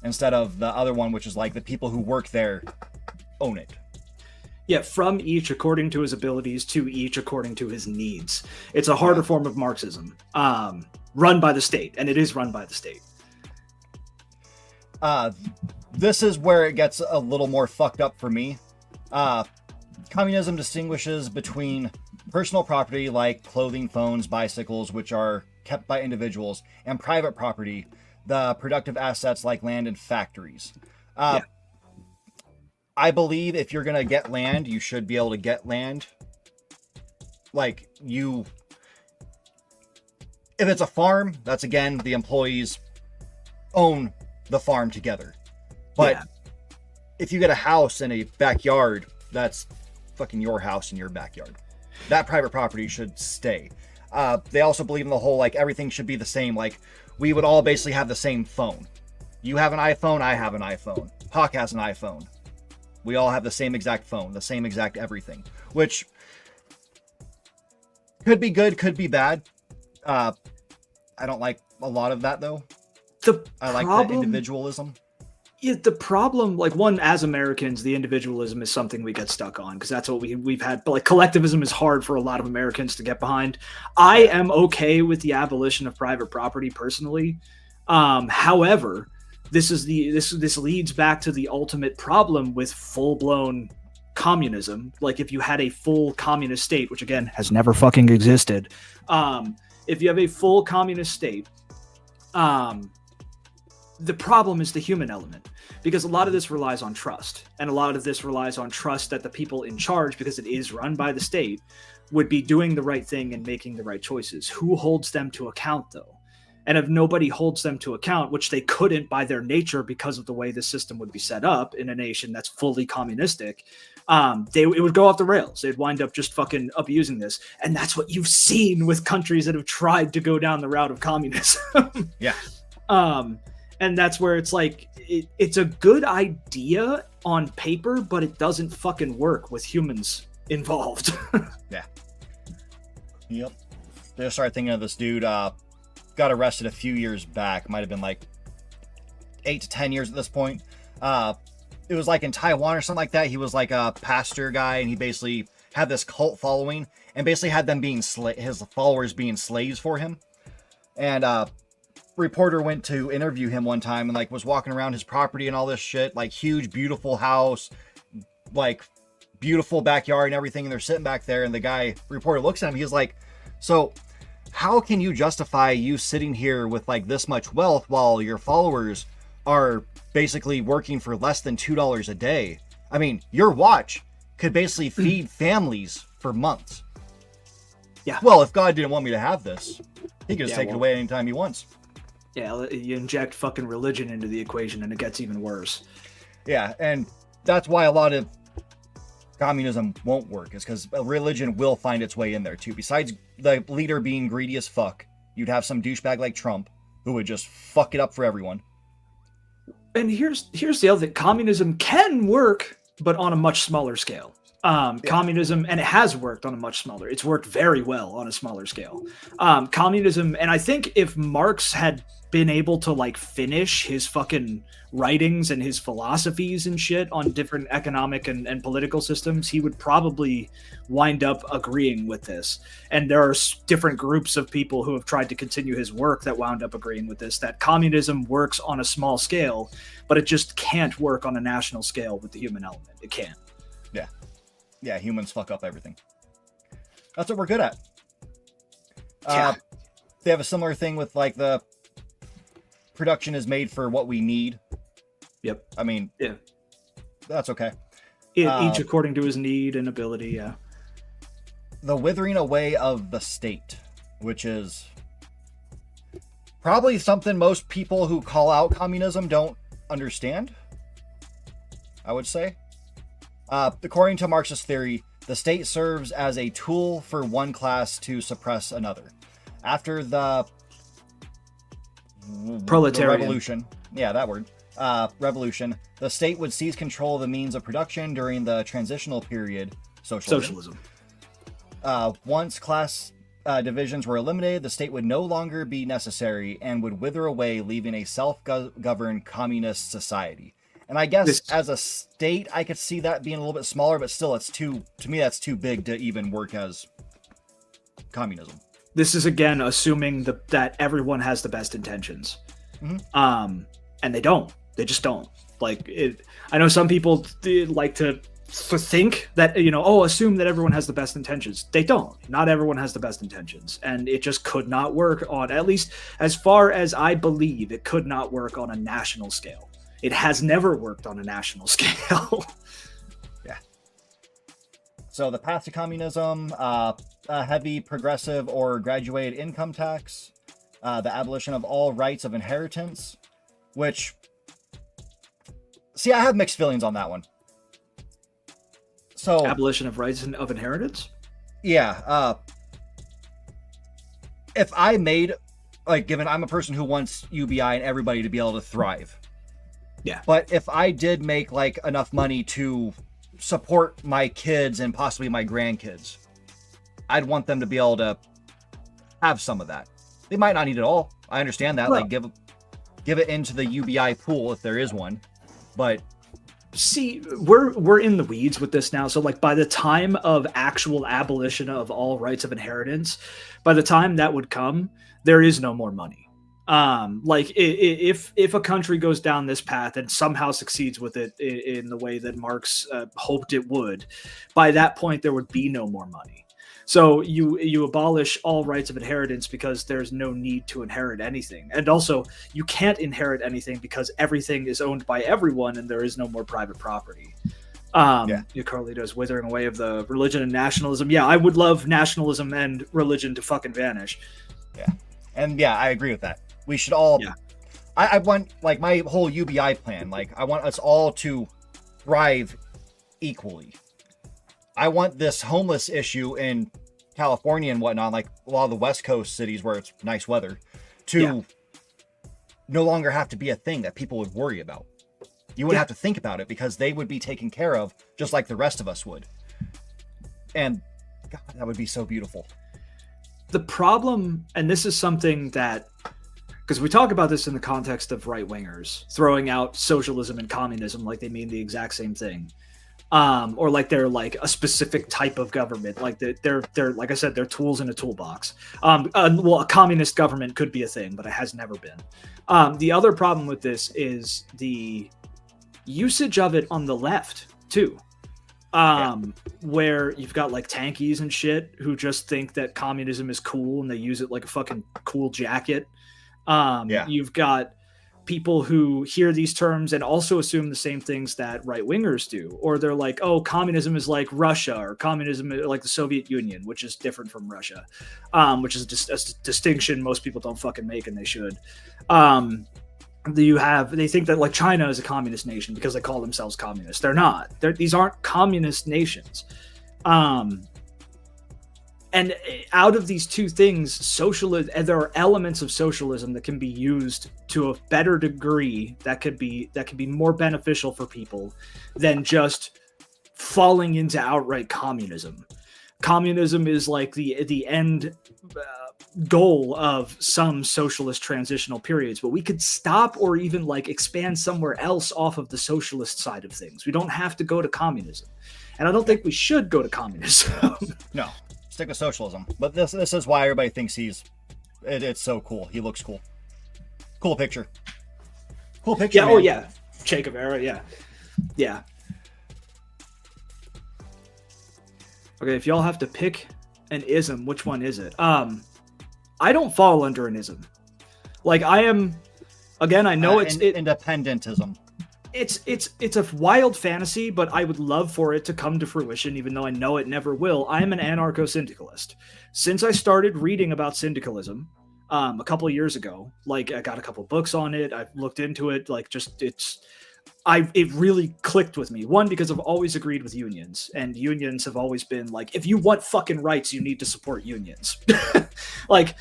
[SPEAKER 5] Instead of the other one, which is like the people who work there own it.
[SPEAKER 2] Yeah, from each according to his abilities to each according to his needs. It's a harder form of Marxism, run by the state, and it is run by the state.
[SPEAKER 5] This is where it gets a little more fucked up for me. Communism distinguishes between personal property like clothing, phones, bicycles, which are kept by individuals, and private property, the productive assets like land and factories. I believe if you're going to get land, you should be able to get land. Like if it's a farm, that's again, the employees own the farm together. But if you get a house in a backyard, that's fucking your house in your backyard. That private property should stay. They also believe in the whole, like, everything should be the same. Like, we would all basically have the same phone. You have an iPhone, I have an iPhone. Hawk has an iPhone. We all have the same exact phone, the same exact everything. Which could be good, could be bad. I don't like a lot of that, though. I like the individualism.
[SPEAKER 2] Yeah, the problem, like, one, as Americans, the individualism is something we get stuck on because that's what we've had. But like collectivism is hard for a lot of Americans to get behind. I am okay with the abolition of private property personally. However, this leads back to the ultimate problem with full-blown communism. Like if you had a full communist state, which again has never fucking existed. If you have a full communist state, the problem is the human element, because a lot of this relies on trust, and a lot of this relies on trust that the people in charge, because it is run by the state, would be doing the right thing and making the right choices. Who holds them to account, though? And if nobody holds them to account, which they couldn't by their nature because of the way the system would be set up in a nation that's fully communistic, it would go off the rails. They'd wind up just fucking abusing this. And that's what you've seen with countries that have tried to go down the route of communism.
[SPEAKER 5] Yeah.
[SPEAKER 2] And that's where it's like, it's a good idea on paper, but it doesn't fucking work with humans involved.
[SPEAKER 5] Yeah. Yep. I started thinking of this dude, got arrested a few years back. Might have been like 8 to 10 years at this point. It was like in Taiwan or something like that. He was like a pastor guy, and he basically had this cult following, and basically had them being his followers being slaves for him. And reporter went to interview him one time and like was walking around his property and all this shit, like huge beautiful house, like beautiful backyard and everything, and they're sitting back there, and the reporter looks at him, he's like, so how can you justify you sitting here with like this much wealth while your followers are basically working for less than $2 a day? I mean, your watch could basically feed families for months.
[SPEAKER 2] Yeah.
[SPEAKER 5] Well, if God didn't want me to have this, He can just
[SPEAKER 2] Yeah,
[SPEAKER 5] take it
[SPEAKER 2] well-
[SPEAKER 5] away anytime he wants.
[SPEAKER 2] Yeah, you inject fucking religion into the equation and it gets even worse.
[SPEAKER 5] Yeah, and that's why a lot of communism won't work, is because religion will find its way in there too. Besides the leader being greedy as fuck, you'd have some douchebag like Trump who would just fuck it up for everyone.
[SPEAKER 2] And here's the other thing. Communism can work, but on a much smaller scale. Communism, and it has worked on a much smaller. It's worked very well on a smaller scale. Communism, and I think if Marx had been able to like finish his fucking writings and his philosophies and shit on different economic and political systems, he would probably wind up agreeing with this. And there are different groups of people who have tried to continue his work that wound up agreeing with this, that communism works on a small scale, but it just can't work on a national scale with the human element. It can't.
[SPEAKER 5] Yeah, humans fuck up everything. That's what we're good at.
[SPEAKER 2] Yeah.
[SPEAKER 5] They have a similar thing with like the production is made for what we need.
[SPEAKER 2] Yep.
[SPEAKER 5] I mean,
[SPEAKER 2] Yeah.
[SPEAKER 5] that's okay.
[SPEAKER 2] Each according to his need and ability, yeah.
[SPEAKER 5] The withering away of the state, which is probably something most people who call out communism don't understand, I would say. According to Marxist theory, the state serves as a tool for one class to suppress another. After the
[SPEAKER 2] Proletarian.
[SPEAKER 5] revolution, yeah, that word, revolution, the state would seize control of the means of production during the transitional period, socialism. Once class divisions were eliminated, the state would no longer be necessary and would wither away, leaving a self-governed communist society. And I guess as a state, I could see that being a little bit smaller, but still, that's too big to even work as communism.
[SPEAKER 2] This is again assuming that everyone has the best intentions, and they don't. They just don't. Like it. I know some people like to think that assume that everyone has the best intentions. They don't. Not everyone has the best intentions, and it just could not work on, at least as far as I believe, it could not work on a national scale. It has never worked on a national scale.
[SPEAKER 5] Yeah. So the path to communism, a heavy progressive or graduated income tax, the abolition of all rights of inheritance, which, see, I have mixed feelings on that one. So
[SPEAKER 2] Abolition of rights of inheritance?
[SPEAKER 5] Yeah. If I made, like, given I'm a person who wants UBI and everybody to be able to thrive.
[SPEAKER 2] Yeah.
[SPEAKER 5] But if I did make like enough money to support my kids and possibly my grandkids, I'd want them to be able to have some of that. They might not need it all. I understand that.
[SPEAKER 2] Well,
[SPEAKER 5] like give it into the UBI pool if there is one. But
[SPEAKER 2] see, we're in the weeds with this now. So like by the time of actual abolition of all rights of inheritance, by the time that would come, there is no more money. Like if a country goes down this path and somehow succeeds with it in the way that Marx hoped it would, by that point there would be no more money. So you abolish all rights of inheritance because there's no need to inherit anything, and also you can't inherit anything because everything is owned by everyone and there is no more private property. Carlito's withering away of the religion and nationalism. Yeah, I would love nationalism and religion to fucking vanish.
[SPEAKER 5] Yeah, and yeah, I agree with that. We should all. Yeah. I want, like, my whole UBI plan. Like, I want us all to thrive equally. I want this homeless issue in California and whatnot, like a lot of the West Coast cities where it's nice weather, to no longer have to be a thing that people would worry about. You wouldn't have to think about it because they would be taken care of just like the rest of us would. And God, that would be so beautiful.
[SPEAKER 2] The problem, and this is something that, because we talk about this in the context of right-wingers throwing out socialism and communism like they mean the exact same thing, or like they're like a specific type of government, like they're like I said, they're tools in a toolbox. Well, a communist government could be a thing, but it has never been. The other problem with this is the usage of it on the left too. Where you've got like tankies and shit who just think that communism is cool and they use it like a fucking cool jacket. You've got people who hear these terms and also assume the same things that right-wingers do. Or they're like, oh, communism is like Russia, or communism is like the Soviet Union, which is different from Russia, which is a distinction most people don't fucking make, and they should. They think that like China is a communist nation because they call themselves communists. They're not. These aren't communist nations. And out of these two things, and there are elements of socialism that can be used to a better degree that could be more beneficial for people than just falling into outright communism. Communism is like the end goal of some socialist transitional periods, but we could stop or even like expand somewhere else off of the socialist side of things. We don't have to go to communism, and I don't think we should go to communism.
[SPEAKER 5] No. Stick with socialism. But this is why everybody thinks it's so cool. He looks cool. Cool picture. Cool picture.
[SPEAKER 2] Yeah,
[SPEAKER 5] man.
[SPEAKER 2] oh yeah. Che Guevara, yeah. Yeah. Okay, if y'all have to pick an ism, which one is it? I don't fall under an ism. Like I am, again, I know it's
[SPEAKER 5] independentism.
[SPEAKER 2] It's a wild fantasy, but I would love for it to come to fruition, even though I know it never will. I am an anarcho-syndicalist. Since I started reading about syndicalism a couple of years ago, like I got a couple books on it, I've looked into it, like it really clicked with me. One, because I've always agreed with unions, and unions have always been like, if you want fucking rights, you need to support unions. Like,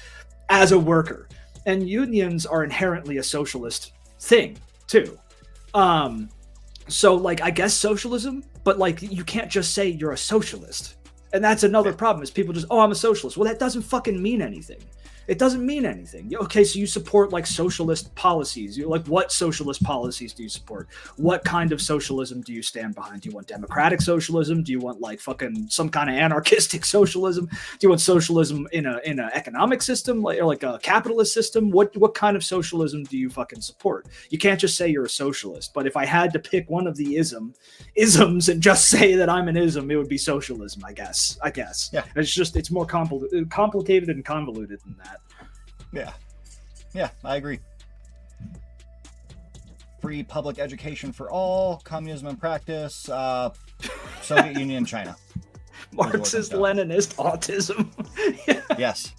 [SPEAKER 2] as a worker. And unions are inherently a socialist thing, too. So like, I guess socialism, but like, you can't just say you're a socialist. And that's another problem, is people just, oh, I'm a socialist. Well, that doesn't fucking mean anything. It doesn't mean anything. Okay, so you support like socialist policies. You like, what socialist policies do you support? What kind of socialism do you stand behind? Do you want democratic socialism? Do you want like fucking some kind of anarchistic socialism? Do you want socialism in an economic system, like a capitalist system? What kind of socialism do you fucking support? You can't just say you're a socialist. But if I had to pick one of the isms and just say that I'm an ism, it would be socialism, I guess.
[SPEAKER 5] Yeah.
[SPEAKER 2] It's more complicated and convoluted than that.
[SPEAKER 5] Yeah, I agree. Free public education for all, communism in practice, Soviet Union, China.
[SPEAKER 2] Marxist, Leninist, autism.
[SPEAKER 5] Yes.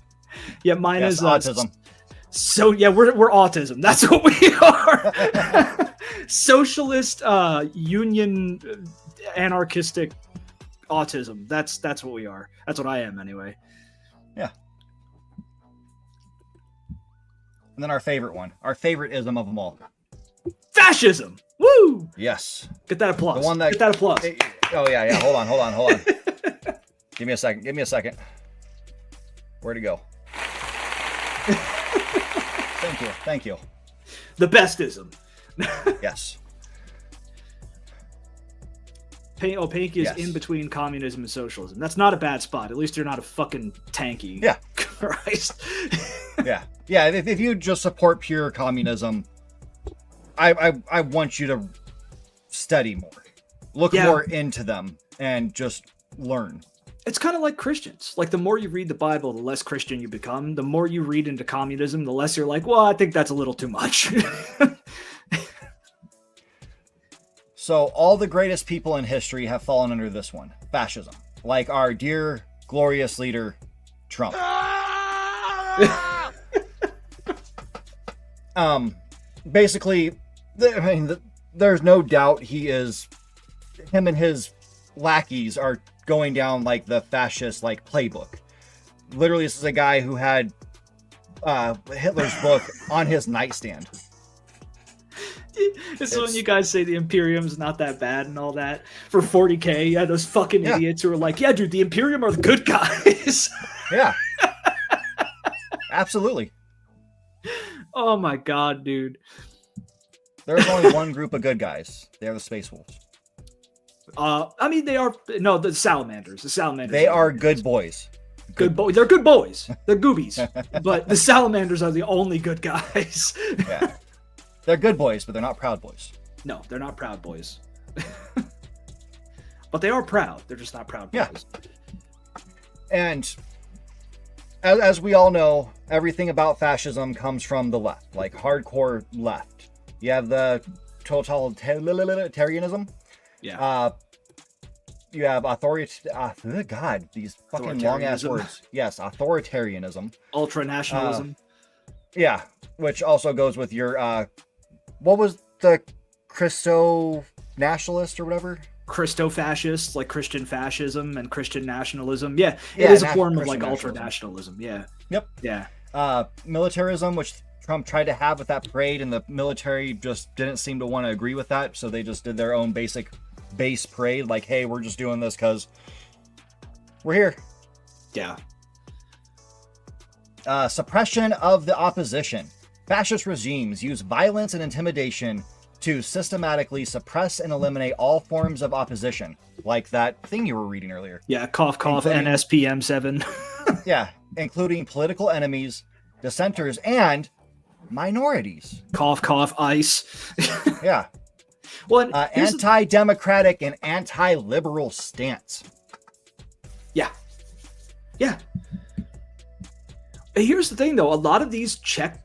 [SPEAKER 2] Yeah, mine is
[SPEAKER 5] autism.
[SPEAKER 2] So yeah, we're autism. That's what we are. Socialist, union, anarchistic autism. That's what we are. That's what I am anyway.
[SPEAKER 5] Yeah. And then our favorite one, our favorite ism of them all.
[SPEAKER 2] Fascism! Woo!
[SPEAKER 5] Yes.
[SPEAKER 2] Get that applause.
[SPEAKER 5] The one that,
[SPEAKER 2] Get that applause.
[SPEAKER 5] Oh, yeah. Hold on. Give me a second. Where'd it go? Thank you.
[SPEAKER 2] The best ism.
[SPEAKER 5] Yes.
[SPEAKER 2] Pink is in between communism and socialism. That's not a bad spot. At least you're not a fucking tanky.
[SPEAKER 5] Yeah.
[SPEAKER 2] Christ.
[SPEAKER 5] Yeah. If you just support pure communism, I want you to study more, look more into them, and just learn.
[SPEAKER 2] It's kind of like Christians. Like, the more you read the Bible, the less Christian you become. The more you read into communism, the less you're like, well, I think that's a little too much.
[SPEAKER 5] So all the greatest people in history have fallen under this one, fascism. Like our dear, glorious leader, Trump. Basically, there's no doubt him and his lackeys are going down like the fascist like playbook. Literally, this is a guy who had Hitler's book on his nightstand.
[SPEAKER 2] It's when you guys say the Imperium's not that bad and all that for 40K. Yeah, those fucking idiots who are like, yeah, dude, the Imperium are the good guys.
[SPEAKER 5] Yeah. Absolutely.
[SPEAKER 2] Oh my god, dude.
[SPEAKER 5] There's only one group of good guys. They're the Space Wolves.
[SPEAKER 2] I mean, the Salamanders. The Salamanders.
[SPEAKER 5] They are good boys.
[SPEAKER 2] Good boys. They're good boys. They're goobies. But the Salamanders are the only good guys.
[SPEAKER 5] Yeah. They're good boys, but they're not proud boys.
[SPEAKER 2] No, they're not proud boys. But they are proud. They're just not proud boys.
[SPEAKER 5] Yeah. And as we all know, everything about fascism comes from the left, like hardcore left. You have the totalitarianism.
[SPEAKER 2] Yeah.
[SPEAKER 5] You have God, these fucking long ass words. Yes, authoritarianism.
[SPEAKER 2] Ultranationalism.
[SPEAKER 5] Yeah, which also goes with your what was the Christo nationalist or whatever?
[SPEAKER 2] Christo-fascists, like Christian fascism and Christian nationalism. Yeah, it is a form of like ultranationalism. Yeah.
[SPEAKER 5] Yep.
[SPEAKER 2] Yeah.
[SPEAKER 5] Militarism, which Trump tried to have with that parade, and the military just didn't seem to want to agree with that, so they just did their own base parade, like, hey, we're just doing this because we're here.
[SPEAKER 2] Yeah.
[SPEAKER 5] Suppression of the opposition. Fascist regimes use violence and intimidation to systematically suppress and eliminate all forms of opposition, like that thing you were reading earlier.
[SPEAKER 2] Yeah, cough, NSPM 7.
[SPEAKER 5] Yeah, including political enemies, dissenters, and minorities.
[SPEAKER 2] Cough, ICE.
[SPEAKER 5] Yeah.
[SPEAKER 2] Well,
[SPEAKER 5] anti-democratic and anti-liberal stance.
[SPEAKER 2] Yeah. Yeah. Here's the thing, though. A lot of these check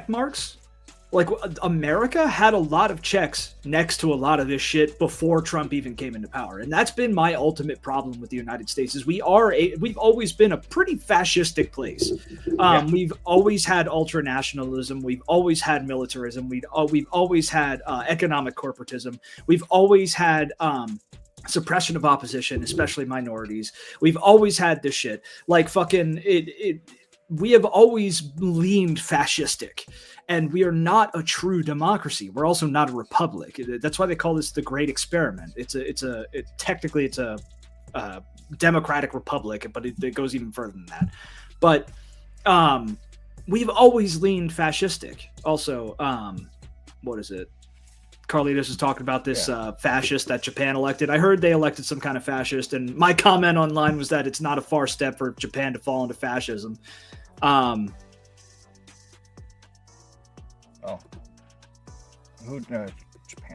[SPEAKER 2] marks, like America had a lot of checks next to a lot of this shit before Trump even came into power. And that's been my ultimate problem with the United States is we've always been a pretty fascistic place. We've always had ultranationalism. We've always had militarism. We've always had economic corporatism. We've always had suppression of opposition, especially minorities. We've always had this shit. Like fucking we have always leaned fascistic. And we are not a true democracy. We're also not a republic. That's why they call this the Great Experiment. Technically it's a democratic republic, but it goes even further than that. But we've always leaned fascistic. Also, what is it? Carlitos is talking about this fascist that Japan elected. I heard they elected some kind of fascist, and my comment online was that it's not a far step for Japan to fall into fascism.
[SPEAKER 5] Japan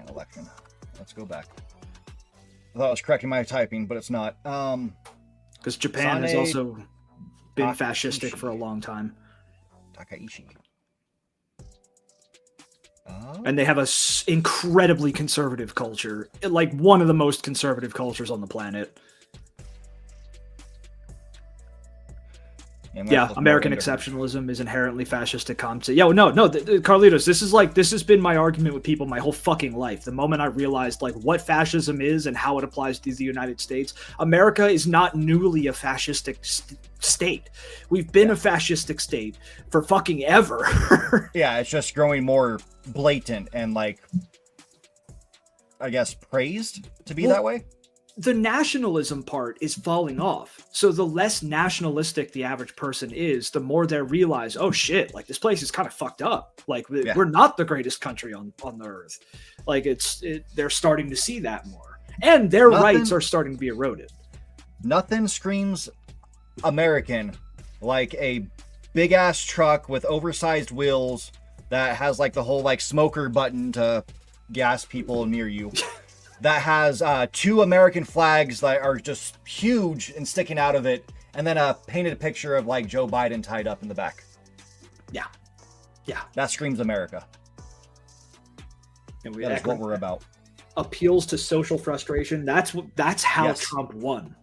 [SPEAKER 5] election. Let's go back. I thought I was correcting my typing, but it's not.
[SPEAKER 2] Because Japan has also been fascistic for a long time.
[SPEAKER 5] Takaishi.
[SPEAKER 2] And they have a incredibly conservative culture, like one of the most conservative cultures on the planet. Yeah, American exceptionalism is inherently fascistic concept. Yeah, no, Carlitos, this has been my argument with people my whole fucking life. The moment I realized like what fascism is and how it applies to the United States, America is not newly a fascistic state. We've been a fascistic state for fucking ever.
[SPEAKER 5] Yeah, it's just growing more blatant and like, I guess, praised to be that way.
[SPEAKER 2] The nationalism part is falling off. So the less nationalistic the average person is, the more they realize, oh shit, like this place is kind of fucked up. Like we're not the greatest country on the earth. Like they're starting to see that more. And their rights are starting to be eroded.
[SPEAKER 5] Nothing screams American like a big ass truck with oversized wheels that has like the whole like smoker button to gas people near you. That has 2 American flags that are just huge and sticking out of it, and then a painted picture of like Joe Biden tied up in the back.
[SPEAKER 2] Yeah.
[SPEAKER 5] That screams America.
[SPEAKER 2] And
[SPEAKER 5] that is what we're about.
[SPEAKER 2] Appeals to social frustration. That's how Trump won.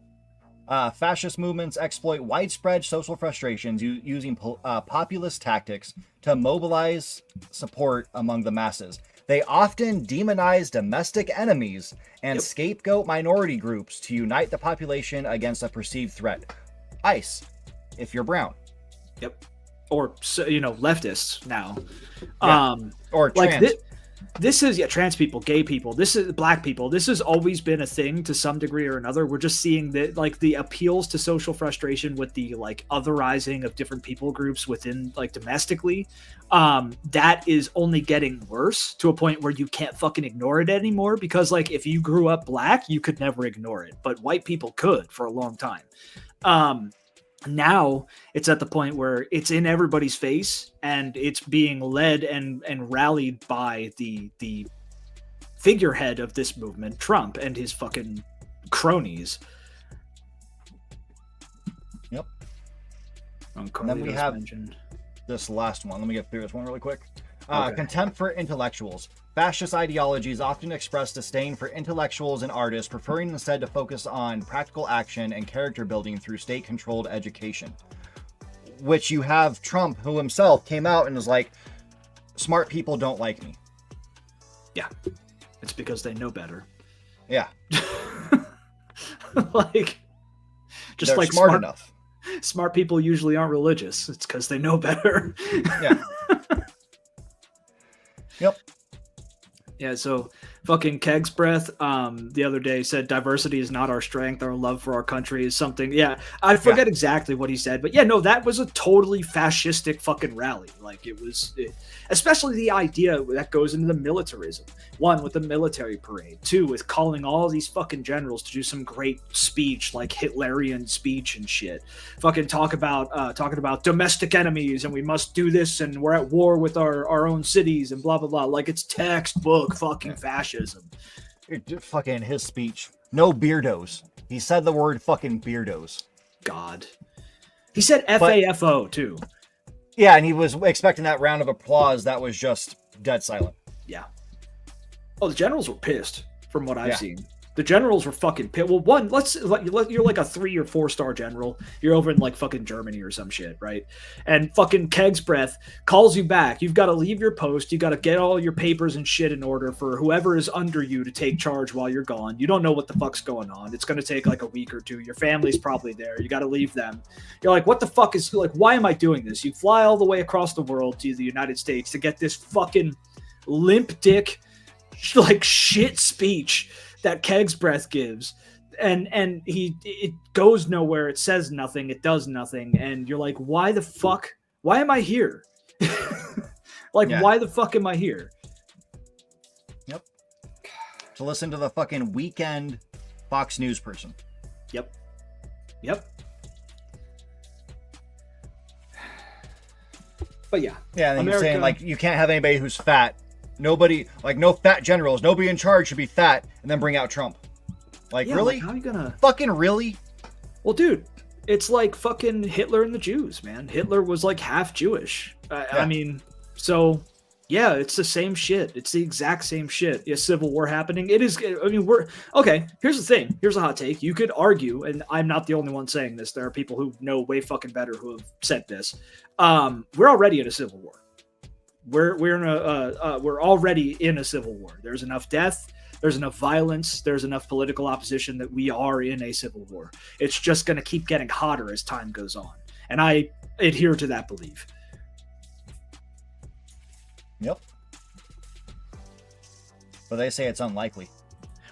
[SPEAKER 5] Fascist movements exploit widespread social frustrations using populist tactics to mobilize support among the masses. They often demonize domestic enemies and scapegoat minority groups to unite the population against a perceived threat. ICE, if you're brown.
[SPEAKER 2] Yep. Or, leftists now.
[SPEAKER 5] Or trans.
[SPEAKER 2] This is trans people, gay people, this is black people. This has always been a thing to some degree or another. We're just seeing that like the appeals to social frustration with the like otherizing of different people groups within like domestically. That is only getting worse to a point where you can't fucking ignore it anymore, because like if you grew up black, you could never ignore it, but white people could for a long time. Now it's at the point where it's in everybody's face and it's being led and rallied by the figurehead of this movement, Trump, and his fucking cronies.
[SPEAKER 5] Yep. And then we have this last one. Let me get through this one really quick.
[SPEAKER 2] Okay.
[SPEAKER 5] Contempt for intellectuals. Fascist ideologies often express disdain for intellectuals and artists, preferring instead to focus on practical action and character building through state-controlled education. Which you have Trump, who himself came out and was like, smart people don't like me.
[SPEAKER 2] Yeah. It's because they know better.
[SPEAKER 5] Yeah.
[SPEAKER 2] Like, just
[SPEAKER 5] They're
[SPEAKER 2] like
[SPEAKER 5] smart enough.
[SPEAKER 2] Smart people usually aren't religious. It's because they know better.
[SPEAKER 5] Yeah. Yep.
[SPEAKER 2] Yeah, so fucking Keg's Breath the other day said diversity is not our strength, our love for our country is something. Yeah, I forget exactly what he said, but yeah, no, that was a totally fascistic fucking rally. Like especially the idea that goes into the militarism. One, with the military parade. Two, with calling all these fucking generals to do some great speech, like Hitlerian speech and shit. Fucking talking about domestic enemies and we must do this and we're at war with our own cities and blah blah blah. Like it's textbook fucking fascism.
[SPEAKER 5] Fucking his speech. No beardos. He said the word fucking beardos.
[SPEAKER 2] God. He said FAFO too.
[SPEAKER 5] Yeah, and he was expecting that round of applause that was just dead silent.
[SPEAKER 2] Yeah. Oh, the generals were pissed from what I've seen. The generals were fucking pissed. Well, one, you're like a 3 or 4 star general. You're over in like fucking Germany or some shit, right? And fucking Keg's Breath calls you back. You've got to leave your post. You got to get all your papers and shit in order for whoever is under you to take charge while you're gone. You don't know what the fuck's going on. It's going to take like a week or two. Your family's probably there. You got to leave them. You're like, what the fuck is, like, why am I doing this? You fly all the way across the world to the United States to get this fucking limp dick, like shit speech that Keg's Breath gives, and it goes nowhere, it says nothing, it does nothing, and you're like, why the fuck? Why am I here? Why the fuck am I here?
[SPEAKER 5] Yep. To listen to the fucking weekend Fox News person.
[SPEAKER 2] Yep. But yeah.
[SPEAKER 5] Yeah, and he's saying like you can't have anybody who's fat. Nobody, like, no fat generals. Nobody in charge should be fat, and then bring out Trump. Like, really?
[SPEAKER 2] Like, how are you gonna...
[SPEAKER 5] Fucking really?
[SPEAKER 2] Well, dude, it's like fucking Hitler and the Jews, man. Hitler was like half Jewish. I mean, so yeah, it's the same shit. It's the exact same shit. Yeah, civil war happening. It is. I mean, okay. Here's the thing. Here's a hot take. You could argue, and I'm not the only one saying this. There are people who know way fucking better who have said this. We're already in a civil war. We're already in a civil war. There's enough death, there's enough violence, there's enough political opposition that we are in a civil war. It's just going to keep getting hotter as time goes on. And I adhere to that belief.
[SPEAKER 5] Yep. But they say it's unlikely.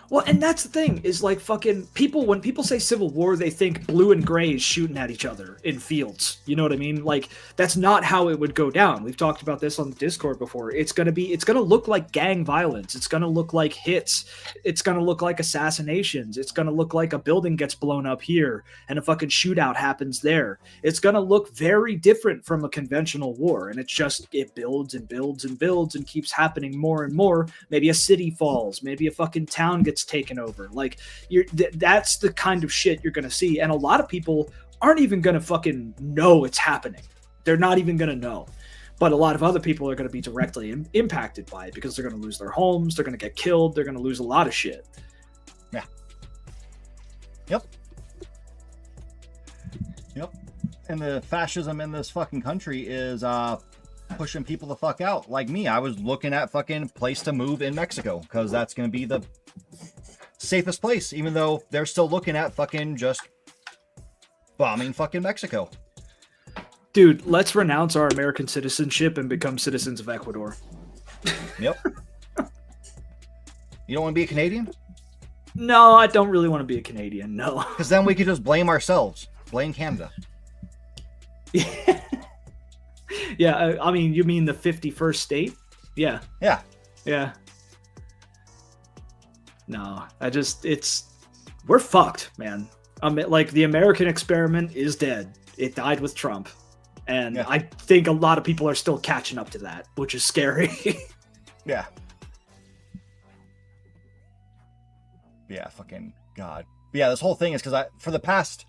[SPEAKER 2] Well, and that's the thing, is like fucking people, when people say civil war, they think blue and grays shooting at each other in fields. You know what I mean? Like, that's not how it would go down. We've talked about this on the Discord before. It's going to look like gang violence. It's going to look like hits. It's going to look like assassinations. It's going to look like a building gets blown up here and a fucking shootout happens there. It's going to look very different from a conventional war. And it builds and builds and builds and keeps happening more and more. Maybe a city falls. Maybe a fucking town gets taken over. Like, that's the kind of shit you're gonna see, and a lot of people aren't even gonna fucking know it's happening. They're not even gonna know. But a lot of other people are gonna be directly impacted by it because they're gonna lose their homes, they're gonna get killed, they're gonna lose a lot of shit.
[SPEAKER 5] Yeah. Yep. And the fascism in this fucking country is pushing people the fuck out. Like me, I was looking at fucking place to move in Mexico because that's going to be the safest place, even though they're still looking at fucking just bombing fucking Mexico.
[SPEAKER 2] Dude, let's renounce our American citizenship and become citizens of Ecuador.
[SPEAKER 5] Yep. You don't want to be a Canadian?
[SPEAKER 2] No, I don't really want to be a Canadian, no.
[SPEAKER 5] Because then we could just blame ourselves. Blame Canada.
[SPEAKER 2] Yeah, I mean, you mean the 51st state? Yeah.
[SPEAKER 5] Yeah.
[SPEAKER 2] No, we're fucked, man. Like, the American experiment is dead. It died with Trump. And I think a lot of people are still catching up to that, which is scary.
[SPEAKER 5] Yeah. Yeah, fucking God. But yeah, this whole thing is because for the past,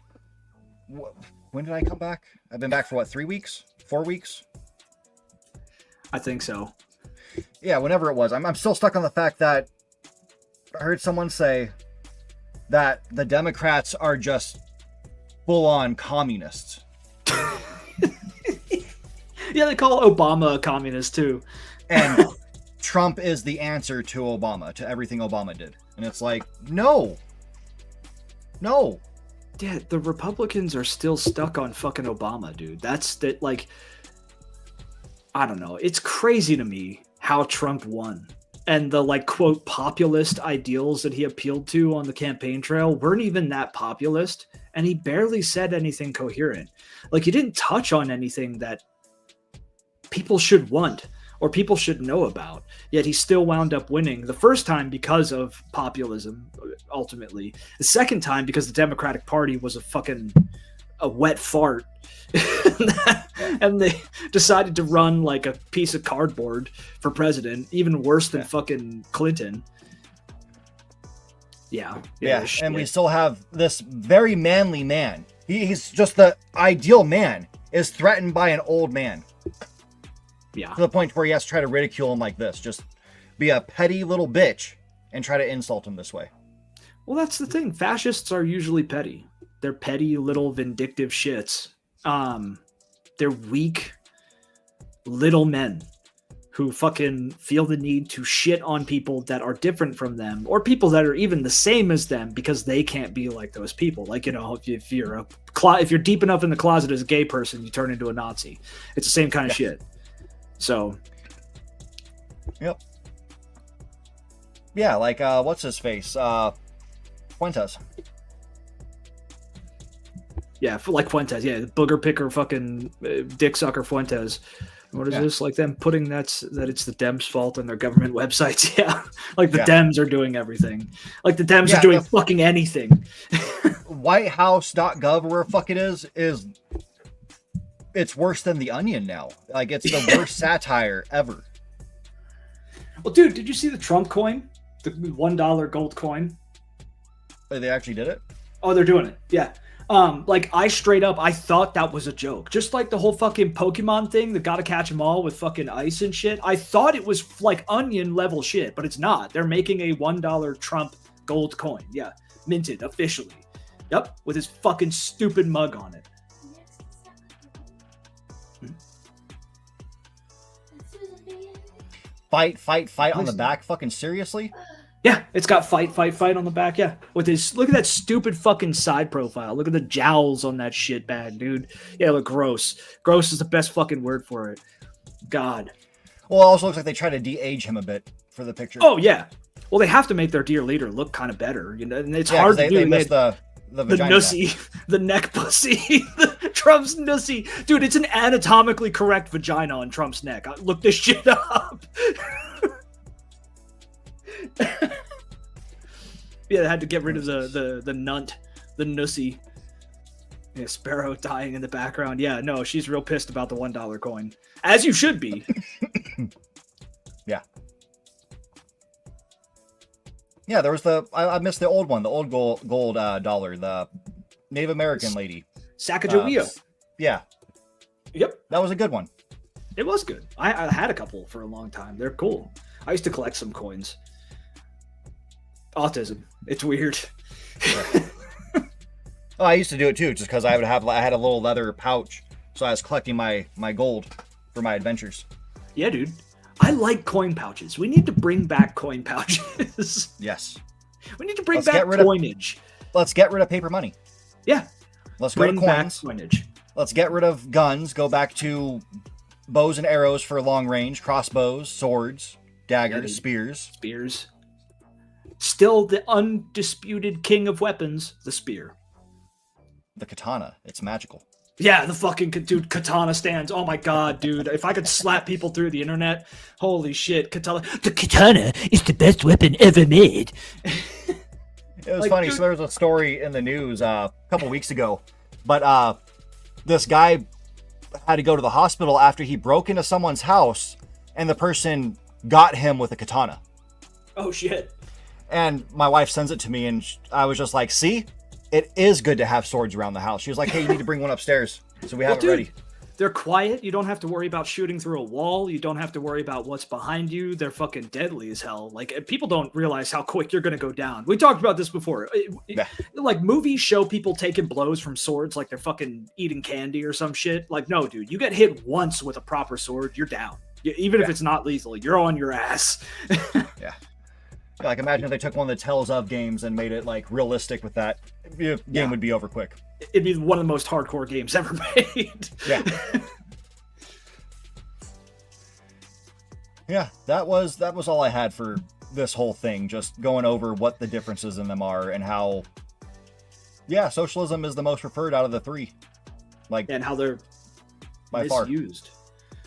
[SPEAKER 5] when did I come back? I've been back for 3 weeks? 4 weeks?
[SPEAKER 2] I think so.
[SPEAKER 5] Yeah, whenever it was. I'm still stuck on the fact that I heard someone say that the Democrats are just full-on communists.
[SPEAKER 2] Yeah, they call Obama a communist too.
[SPEAKER 5] And Trump is the answer to Obama, to everything Obama did. And it's like, no. No.
[SPEAKER 2] Yeah, the Republicans are still stuck on fucking Obama, dude. That's that, like, I don't know. It's crazy to me how Trump won. And the, like, quote, populist ideals that he appealed to on the campaign trail weren't even that populist. And he barely said anything coherent. Like, he didn't touch on anything that people should want or people should know about. Yet he still wound up winning the first time because of populism, ultimately. The second time because the Democratic Party was a wet fart. And they decided to run like a piece of cardboard for president, even worse than fucking Clinton. Yeah.
[SPEAKER 5] And we still have this very manly man. He's just the ideal man, is threatened by an old man.
[SPEAKER 2] Yeah.
[SPEAKER 5] To the point where he has to try to ridicule him like this. Just be a petty little bitch and try to insult him this way.
[SPEAKER 2] Well, that's the thing. Fascists are usually petty. They're petty little vindictive shits. They're weak little men who fucking feel the need to shit on people that are different from them, or people that are even the same as them, because they can't be like those people. Like, you know, if you're deep enough in the closet as a gay person, you turn into a Nazi. It's the same kind of shit. So,
[SPEAKER 5] yep. Yeah, like what's his face? Fuentes.
[SPEAKER 2] Yeah, like Fuentes. Yeah, the booger picker, fucking dick sucker Fuentes. What is this? Like them putting that it's the Dems' fault on their government websites. Yeah, like the Dems are doing everything. Like the Dems are doing fucking anything.
[SPEAKER 5] WhiteHouse.gov, or where the fuck it is it's worse than The Onion now. Like, it's the worst satire ever.
[SPEAKER 2] Well, dude, did you see the Trump coin? The $1 gold coin?
[SPEAKER 5] They actually did it?
[SPEAKER 2] Oh, they're doing it. Yeah. Like, I thought that was a joke. Just like the whole fucking Pokemon thing, the gotta catch them all with fucking ice and shit. I thought it was like Onion level shit, but it's not. They're making a $1 Trump gold coin. Yeah. Minted officially. Yep. With his fucking stupid mug on it.
[SPEAKER 5] Fight on the back. Fucking seriously?
[SPEAKER 2] Yeah, it's got fight on the back. Yeah, with his, look at that stupid fucking side profile. Look at the jowls on that shit bag, dude. Yeah, look gross. Gross is the best fucking word for it. God.
[SPEAKER 5] Well, it also looks like they try to de-age him a bit for the picture.
[SPEAKER 2] Oh yeah. Well, they have to make their dear leader look kind of better, you know. And it's hard to do.
[SPEAKER 5] They missed the
[SPEAKER 2] nussy, the neck pussy, Trump's nussy. Dude, it's an anatomically correct vagina on Trump's neck. Look this shit up. Yeah, they had to get rid of the nunt, the nussy. Yeah, Sparrow dying in the background. Yeah, no, she's real pissed about the $1 coin. As you should be.
[SPEAKER 5] Yeah. Yeah, there was I missed the old one, the old gold dollar, the Native American lady.
[SPEAKER 2] Sacagawea.
[SPEAKER 5] Yeah.
[SPEAKER 2] Yep.
[SPEAKER 5] That was a good one.
[SPEAKER 2] It was good. I had a couple for a long time. They're cool. I used to collect some coins. Autism. It's weird.
[SPEAKER 5] Yeah. Oh, I used to do it too, just because I had a little leather pouch, so I was collecting my gold for my adventures.
[SPEAKER 2] Yeah, dude. I like coin pouches. We need to bring back coin pouches.
[SPEAKER 5] Yes.
[SPEAKER 2] We need to bring back coinage.
[SPEAKER 5] Let's get rid of paper money.
[SPEAKER 2] Yeah.
[SPEAKER 5] Let's bring back
[SPEAKER 2] coinage.
[SPEAKER 5] Let's get rid of guns. Go back to bows and arrows for long range, crossbows, swords, daggers, spears.
[SPEAKER 2] Still the undisputed king of weapons, the spear.
[SPEAKER 5] The katana. It's magical.
[SPEAKER 2] Yeah, the fucking dude, katana stands. Oh my god, dude. If I could slap people through the internet, holy shit, katana. The katana is the best weapon ever made.
[SPEAKER 5] It was funny. Dude. So there was a story in the news a couple weeks ago, but this guy had to go to the hospital after he broke into someone's house, and the person got him with a katana.
[SPEAKER 2] Oh shit.
[SPEAKER 5] And my wife sends it to me, and I was just like, see? It is good to have swords around the house. She was like, hey, you need to bring one upstairs. So we have it ready.
[SPEAKER 2] They're quiet. You don't have to worry about shooting through a wall. You don't have to worry about what's behind you. They're fucking deadly as hell. Like, people don't realize how quick you're going to go down. We talked about this before. Like, movies show people taking blows from swords like they're fucking eating candy or some shit. Like, no, dude, you get hit once with a proper sword, you're down. Even if it's not lethal, you're on your ass.
[SPEAKER 5] Yeah. Like, imagine if they took one of the Tales of games and made it, like, realistic with that. The game would be over quick.
[SPEAKER 2] It'd be one of the most hardcore games ever made.
[SPEAKER 5] Yeah. Yeah, that was all I had for this whole thing. Just going over what the differences in them are and how, socialism is the most preferred out of the three. Like,
[SPEAKER 2] and how they're
[SPEAKER 5] by
[SPEAKER 2] misused.
[SPEAKER 5] Far.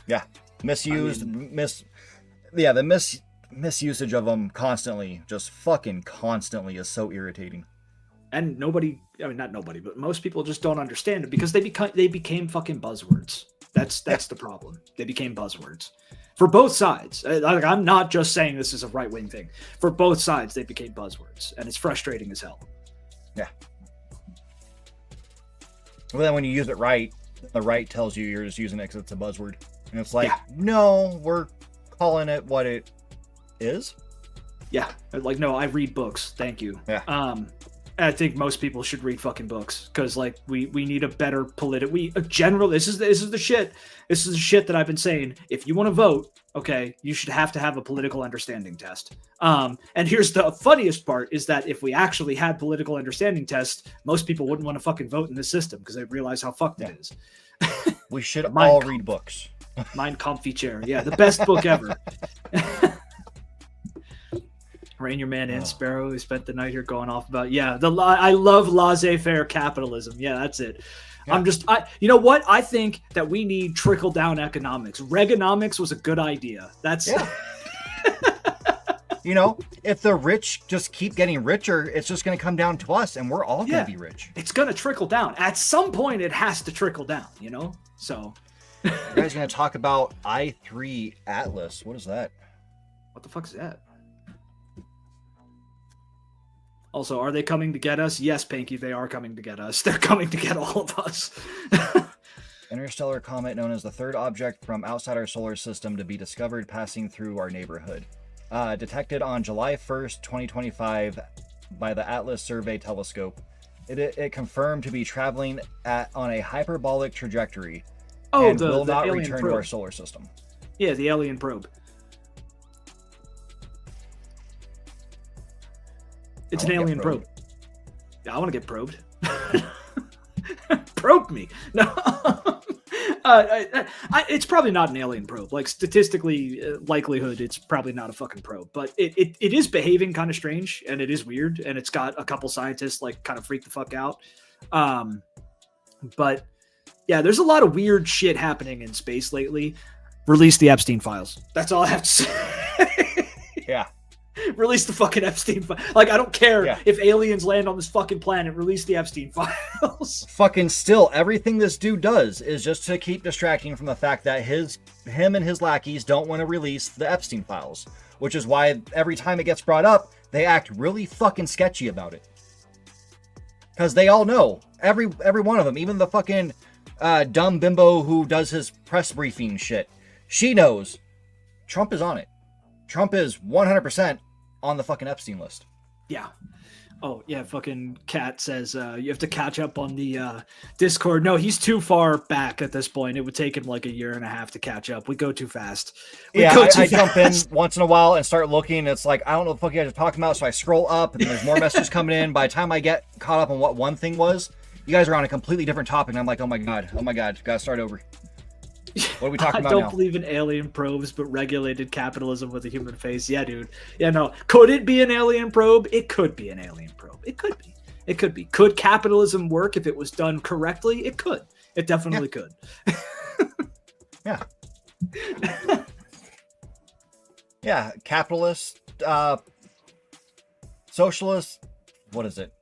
[SPEAKER 5] Yeah. Misused, the misusage of them constantly, just fucking constantly, is so irritating.
[SPEAKER 2] And not nobody, but most people just don't understand it because they became fucking buzzwords. That's the problem. They became buzzwords for both sides. I'm not just saying this is a right-wing thing. For both sides, they became buzzwords, and it's frustrating as hell.
[SPEAKER 5] Yeah. Well, then when you use it right, the right tells you you're just using it because it's a buzzword. And it's like, no, we're calling it what it is.
[SPEAKER 2] Yeah. Like, no, I read books. Thank you.
[SPEAKER 5] Yeah.
[SPEAKER 2] I think most people should read fucking books because, like, we need a better this is the shit. This is the shit that I've been saying. If you want to vote, okay, you should have to have a political understanding test. And here's the funniest part is that if we actually had political understanding tests, most people wouldn't want to fucking vote in this system because they realize how fucked it is.
[SPEAKER 5] We should all read books.
[SPEAKER 2] Mein Comfy Chair. Yeah, the best book ever. Rain Your Man and Sparrow, who spent the night here going off about, I love laissez-faire capitalism. Yeah, that's it. Yeah. You know what? I think that we need trickle-down economics. Reaganomics was a good idea. That's...
[SPEAKER 5] Yeah. You know, if the rich just keep getting richer, it's just going to come down to us, and we're all going to be rich.
[SPEAKER 2] It's going to trickle down. At some point, it has to trickle down, you know? So...
[SPEAKER 5] You guys going to talk about I3 Atlas. What is that?
[SPEAKER 2] What the fuck is that? Also, are they coming to get us? Yes, Pinky, they are coming to get us. They're coming to get all of us.
[SPEAKER 5] Interstellar comet known as the third object from outside our solar system to be discovered passing through our neighborhood. Detected on July 1st, 2025 by the Atlas Survey Telescope. It confirmed to be traveling on a hyperbolic trajectory. And will not return to our solar system.
[SPEAKER 2] Yeah, the alien probe. It's an alien probe. Yeah, I want to get probed. Probe me. No. It's probably not an alien probe. Like, statistically, likelihood, it's probably not a fucking probe. But it is behaving kind of strange, and it is weird, and it's got a couple scientists, like, kind of freak the fuck out. But... yeah, there's a lot of weird shit happening in space lately. Release the Epstein files. That's all I have to say.
[SPEAKER 5] Yeah.
[SPEAKER 2] Release the fucking Epstein files. Like, I don't care if aliens land on this fucking planet. Release the Epstein files.
[SPEAKER 5] Fucking still, everything this dude does is just to keep distracting from the fact that him and his lackeys don't want to release the Epstein files. Which is why every time it gets brought up, they act really fucking sketchy about it. Because they all know. Every one of them. Even the fucking... dumb bimbo who does his press briefing shit. She knows Trump is on it. Trump is 100% on the fucking Epstein list.
[SPEAKER 2] Yeah. Oh, yeah, fucking Cat says you have to catch up on the Discord. No, he's too far back at this point. It would take him like a year and a half to catch up. We go too fast.
[SPEAKER 5] I jump in once in a while and start looking. It's like, I don't know what the fuck you guys are talking about, so I scroll up, and there's more messages coming in. By the time I get caught up on what one thing was, you guys are on a completely different topic, and I'm like, oh my god, gotta start over. What are we talking about now? I don't
[SPEAKER 2] believe in alien probes, but regulated capitalism with a human face. Yeah, dude. Yeah, no. Could it be an alien probe? It could be an alien probe. It could be. It could be. Could capitalism work if it was done correctly? It could. It definitely could.
[SPEAKER 5] Yeah. Yeah, capitalist, socialist, what is it?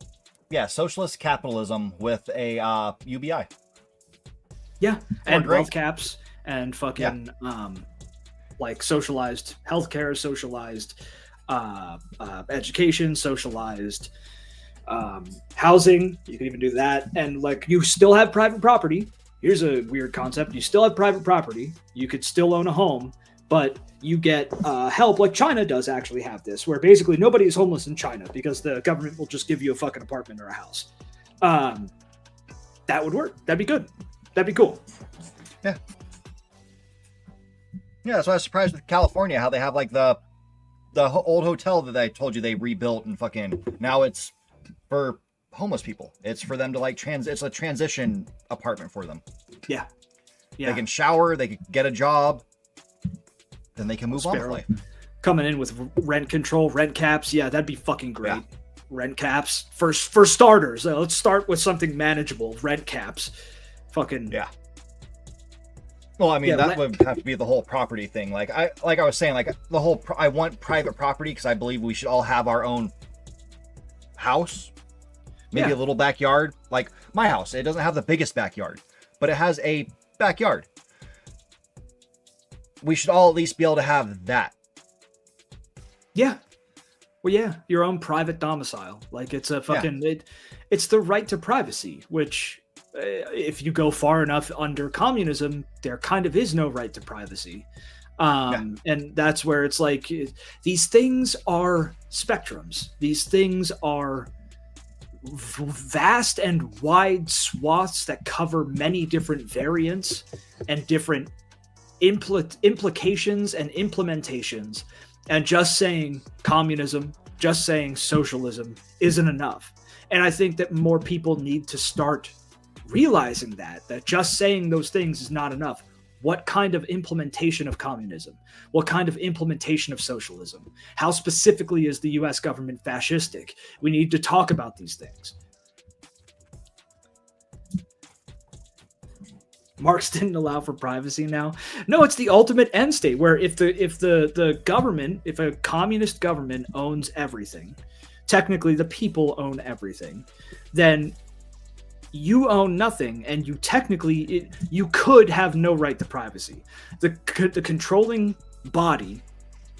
[SPEAKER 5] Yeah, socialist capitalism with a UBI.
[SPEAKER 2] Yeah, and wealth caps and fucking like socialized healthcare, socialized education, socialized housing. You can even do that, and like you still have private property. here's a weird concept. You still have private property. You could still own a home, but you get help. Like China does actually have this, where basically nobody is homeless in China because the government will just give you a fucking apartment or a house. That would work. That'd be good. That'd be cool.
[SPEAKER 5] Yeah. Yeah, that's why I was surprised with California, how they have like the old hotel that I told you they rebuilt and fucking now it's for homeless people. It's for them to like it's a transition apartment for them.
[SPEAKER 2] Yeah. Yeah.
[SPEAKER 5] They can shower, they can get a job, then they can move on with life.
[SPEAKER 2] Coming in with rent control, rent caps. Yeah, that'd be fucking great.
[SPEAKER 5] Yeah.
[SPEAKER 2] Rent caps for starters. Let's start with something manageable. Rent caps. Fucking
[SPEAKER 5] yeah. Well, I mean, that would have to be the whole property thing. Like I was saying, like the whole, I want private property because I believe we should all have our own house, maybe a little backyard. Like my house, it doesn't have the biggest backyard, but it has a backyard. We should all at least be able to have that.
[SPEAKER 2] Yeah. Well, yeah, your own private domicile. Like it's a fucking, it's the right to privacy, which if you go far enough under communism, there kind of is no right to privacy. And that's where it's like, these things are spectrums. These things are vast and wide swaths that cover many different variants and different implications and implementations. And just saying communism, just saying socialism isn't enough. And I think that more people need to start realizing that just saying those things is not enough. What kind of implementation of communism? What kind of implementation of socialism? How specifically is the US government fascistic? We need to talk about these things. Marx didn't allow for privacy now. No, it's the ultimate end state where if the government, if a communist government owns everything, technically the people own everything, then you own nothing, and you technically you could have no right to privacy. The controlling body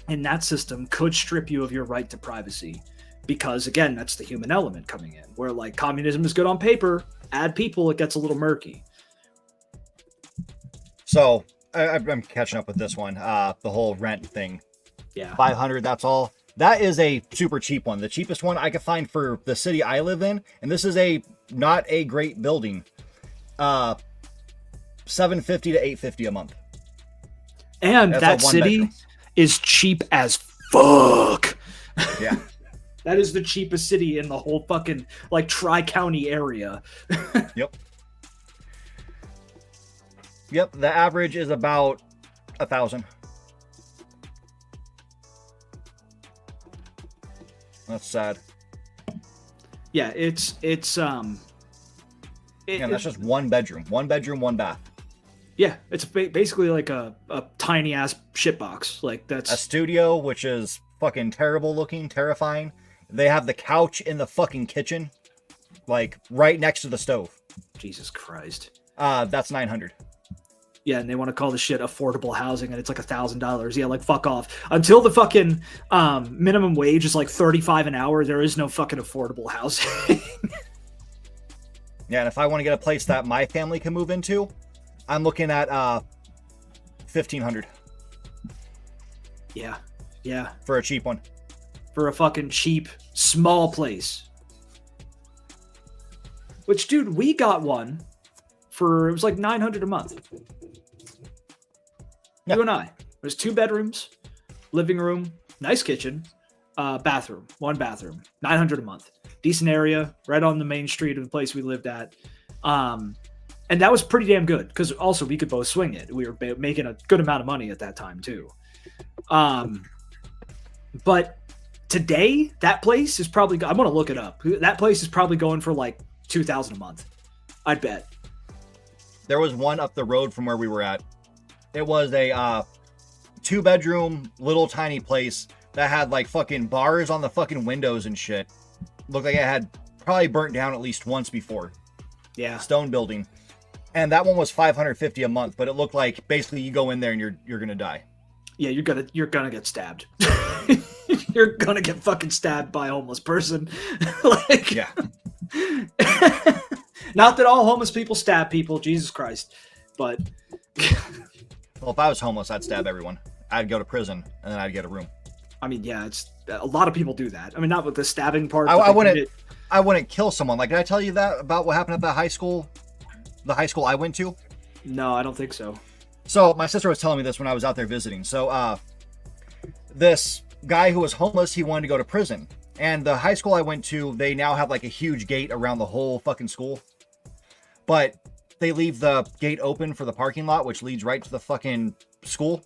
[SPEAKER 2] in that system could strip you of your right to privacy, because again, that's the human element coming in. Where like communism is good on paper, add people, it gets a little murky.
[SPEAKER 5] So I'm catching up with this one. The whole rent thing.
[SPEAKER 2] Yeah,
[SPEAKER 5] 500. That's all. That is a super cheap one. The cheapest one I could find for the city I live in, and this is not a great building. $750 to $850 a month.
[SPEAKER 2] And that city is cheap as fuck.
[SPEAKER 5] Yeah.
[SPEAKER 2] That is the cheapest city in the whole fucking like Tri-County area.
[SPEAKER 5] Yep. Yep. The average is about 1,000. That's sad.
[SPEAKER 2] Yeah, it's
[SPEAKER 5] and that's just one bedroom, one bath.
[SPEAKER 2] Yeah, it's basically like a tiny ass shitbox. Like that's
[SPEAKER 5] a studio, which is fucking terrible looking, terrifying. They have the couch in the fucking kitchen, like right next to the stove.
[SPEAKER 2] Jesus Christ.
[SPEAKER 5] That's $900.
[SPEAKER 2] Yeah, and they want to call the shit affordable housing, and it's like $1,000. Yeah, like fuck off. Until the fucking minimum wage is like $35 an hour, there is no fucking affordable housing.
[SPEAKER 5] Yeah, and if I want to get a place that my family can move into, I'm looking at $1,500.
[SPEAKER 2] Yeah, yeah.
[SPEAKER 5] For a cheap one.
[SPEAKER 2] For a fucking cheap small place. Which, dude, we got one for it was like $900 a month. Yep. You and I. There's 2 bedrooms, living room, nice kitchen, bathroom, 1 bathroom, $900 a month. Decent area, right on the main street of the place we lived at. And that was pretty damn good because also we could both swing it. We were making a good amount of money at that time too. But today, that place is probably, I'm going to look it up. That place is probably going for like $2,000 a month. I'd bet.
[SPEAKER 5] There was one up the road from where we were at. It was a 2-bedroom little tiny place that had like fucking bars on the fucking windows and shit. Looked like it had probably burnt down at least once before.
[SPEAKER 2] Yeah.
[SPEAKER 5] Stone building. And that one was $550 a month, but it looked like basically you go in there and you're gonna die.
[SPEAKER 2] Yeah, you're gonna get stabbed. You're gonna get fucking stabbed by a homeless person. Like,
[SPEAKER 5] yeah.
[SPEAKER 2] Not that all homeless people stab people, Jesus Christ, but
[SPEAKER 5] Well, if I was homeless, I'd stab everyone. I'd go to prison, and then I'd get a room.
[SPEAKER 2] I mean, yeah, it's a lot of people do that. I mean, not with the stabbing part.
[SPEAKER 5] I wouldn't kill someone. Like, did I tell you that about what happened at the high school I went to?
[SPEAKER 2] No, I don't think so.
[SPEAKER 5] So my sister was telling me this when I was out there visiting. So this guy who was homeless, he wanted to go to prison. And the high school I went to, they now have like a huge gate around the whole fucking school. But they leave the gate open for the parking lot, which leads right to the fucking school.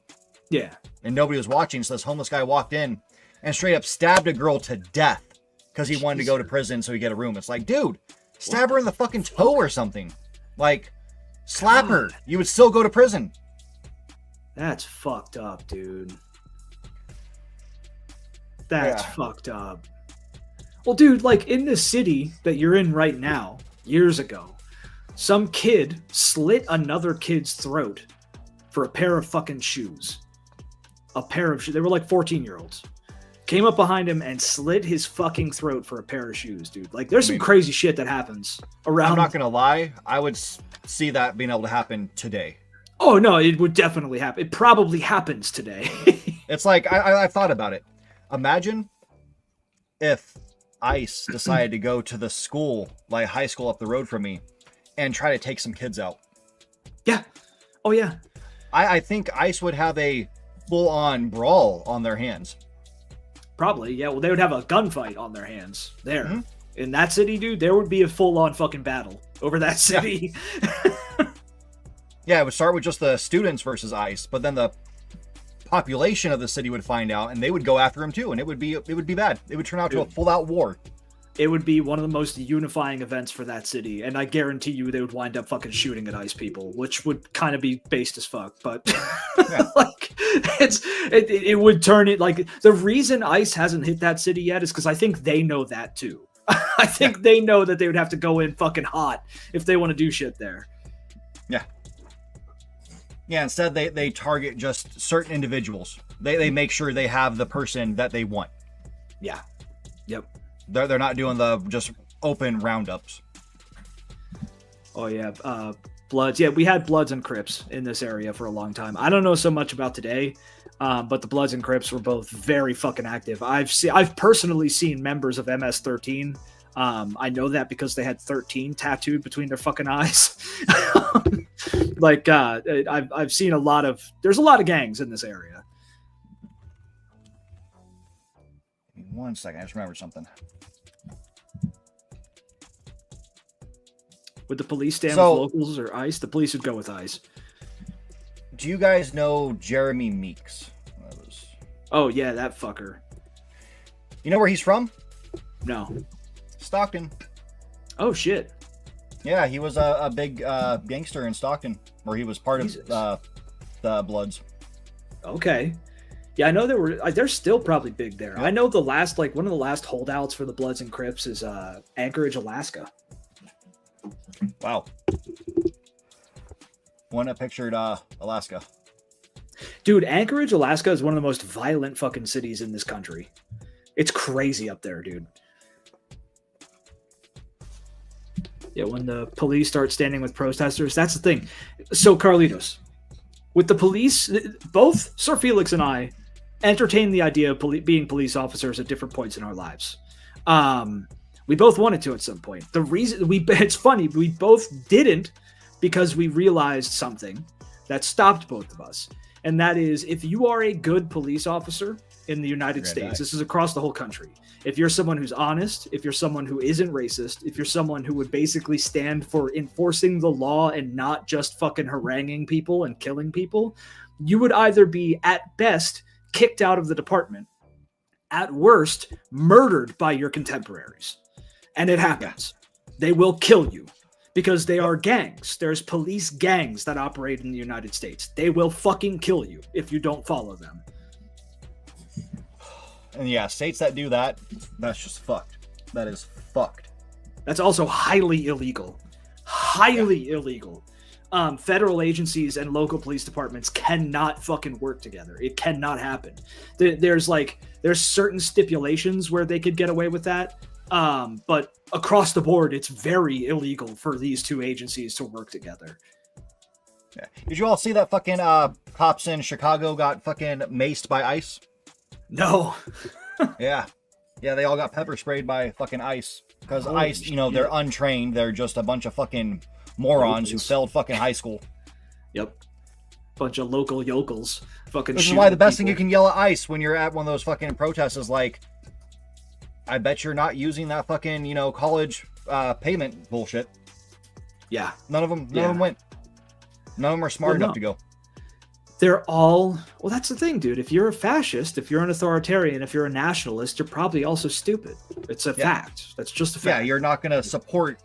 [SPEAKER 2] Yeah.
[SPEAKER 5] And nobody was watching. So this homeless guy walked in and straight up stabbed a girl to death because he wanted to go to prison so he get a room. It's like, dude, stab her in the fucking toe or something. Like, slap her. You would still go to prison.
[SPEAKER 2] That's fucked up, dude. That's fucked up. Well, dude, like in the city that you're in right now, years ago, some kid slit another kid's throat for a pair of fucking shoes. A pair of shoes. They were like 14-year-olds. Came up behind him and slit his fucking throat for a pair of shoes, dude. Like, there's some crazy shit that happens around. I'm
[SPEAKER 5] not going to lie. I would see that being able to happen today.
[SPEAKER 2] Oh, no, it would definitely happen. It probably happens today.
[SPEAKER 5] It's like, I thought about it. Imagine if ICE decided to go to the school, like high school up the road from me, and try to take some kids out.
[SPEAKER 2] Yeah. Oh, yeah.
[SPEAKER 5] I think ICE would have a full-on brawl on their hands.
[SPEAKER 2] Probably, yeah. Well, they would have a gunfight on their hands there. Mm-hmm. In that city, dude, there would be a full-on fucking battle over that city.
[SPEAKER 5] Yeah. Yeah, it would start with just the students versus ICE, but then the population of the city would find out, and they would go after him too, and it would be bad. It would turn out to a full-out war.
[SPEAKER 2] It would be one of the most unifying events for that city, and I guarantee you they would wind up fucking shooting at ICE people, which would kind of be based as fuck, but like it would turn it like the reason ICE hasn't hit that city yet is because I think they know that too. I think they know that they would have to go in fucking hot if they want to do shit there.
[SPEAKER 5] Yeah. Yeah, instead they target just certain individuals. They make sure they have the person that they want.
[SPEAKER 2] Yeah. Yep.
[SPEAKER 5] They're not doing the just open roundups.
[SPEAKER 2] Oh yeah, Bloods. Yeah, we had Bloods and Crips in this area for a long time. I don't know so much about today, but the Bloods and Crips were both very fucking active. I've personally seen members of MS-13. I know that because they had 13 tattooed between their fucking eyes. Like I've seen there's a lot of gangs in this area.
[SPEAKER 5] Give me 1 second, I just remembered something.
[SPEAKER 2] Would the police stand with locals or ICE? The police would go with ICE.
[SPEAKER 5] Do you guys know Jeremy Meeks?
[SPEAKER 2] Oh yeah, that fucker.
[SPEAKER 5] You know where he's from?
[SPEAKER 2] No.
[SPEAKER 5] Stockton.
[SPEAKER 2] Oh shit.
[SPEAKER 5] Yeah, he was a big gangster in Stockton, where he was part of the Bloods.
[SPEAKER 2] Okay. Yeah, I know they're still probably big there. Yeah. I know one of the last holdouts for the Bloods and Crips is Anchorage, Alaska.
[SPEAKER 5] Wow. One that pictured Alaska.
[SPEAKER 2] Dude, Anchorage, Alaska is one of the most violent fucking cities in this country. It's crazy up there, dude. Yeah, when the police start standing with protesters, that's the thing. So, Carlitos, with the police, both Sir Felix and I entertain the idea of being police officers at different points in our lives. We both wanted to at some point. The reason it's funny, we both didn't because we realized something that stopped both of us. And that is, if you are a good police officer in the United States, this is across the whole country. If you're someone who's honest, if you're someone who isn't racist, if you're someone who would basically stand for enforcing the law and not just fucking haranguing people and killing people, you would either be, at best, kicked out of the department, at worst, murdered by your contemporaries. And it happens. They will kill you because they are gangs. There's police gangs that operate in the United States. They will fucking kill you if you don't follow them.
[SPEAKER 5] And yeah, states that do that, that's just fucked. That is fucked.
[SPEAKER 2] That's also highly illegal. Highly illegal. Federal agencies and local police departments cannot fucking work together. It cannot happen. There's certain stipulations where they could get away with that, But across the board, it's very illegal for these two agencies to work together.
[SPEAKER 5] Yeah. Did you all see that fucking cops in Chicago got fucking maced by ICE?
[SPEAKER 2] No.
[SPEAKER 5] Yeah. Yeah, they all got pepper sprayed by fucking ICE. Because
[SPEAKER 2] Holy
[SPEAKER 5] ICE, they're
[SPEAKER 2] shit.
[SPEAKER 5] untrained. They're just a bunch of fucking morons who failed fucking high school.
[SPEAKER 2] Yep. Bunch of local yokels. Fucking
[SPEAKER 5] This is why the best thing
[SPEAKER 2] people.
[SPEAKER 5] you can yell at ICE when you're at one of those fucking protests is like, I bet you're not using that fucking, college payment bullshit.
[SPEAKER 2] Yeah.
[SPEAKER 5] None of them went. None of them are smart enough to go.
[SPEAKER 2] They're all, well, that's the thing, dude. If you're a fascist, if you're an authoritarian, if you're a nationalist, you're probably also stupid. It's a fact. That's just a fact.
[SPEAKER 5] Yeah, you're not going to support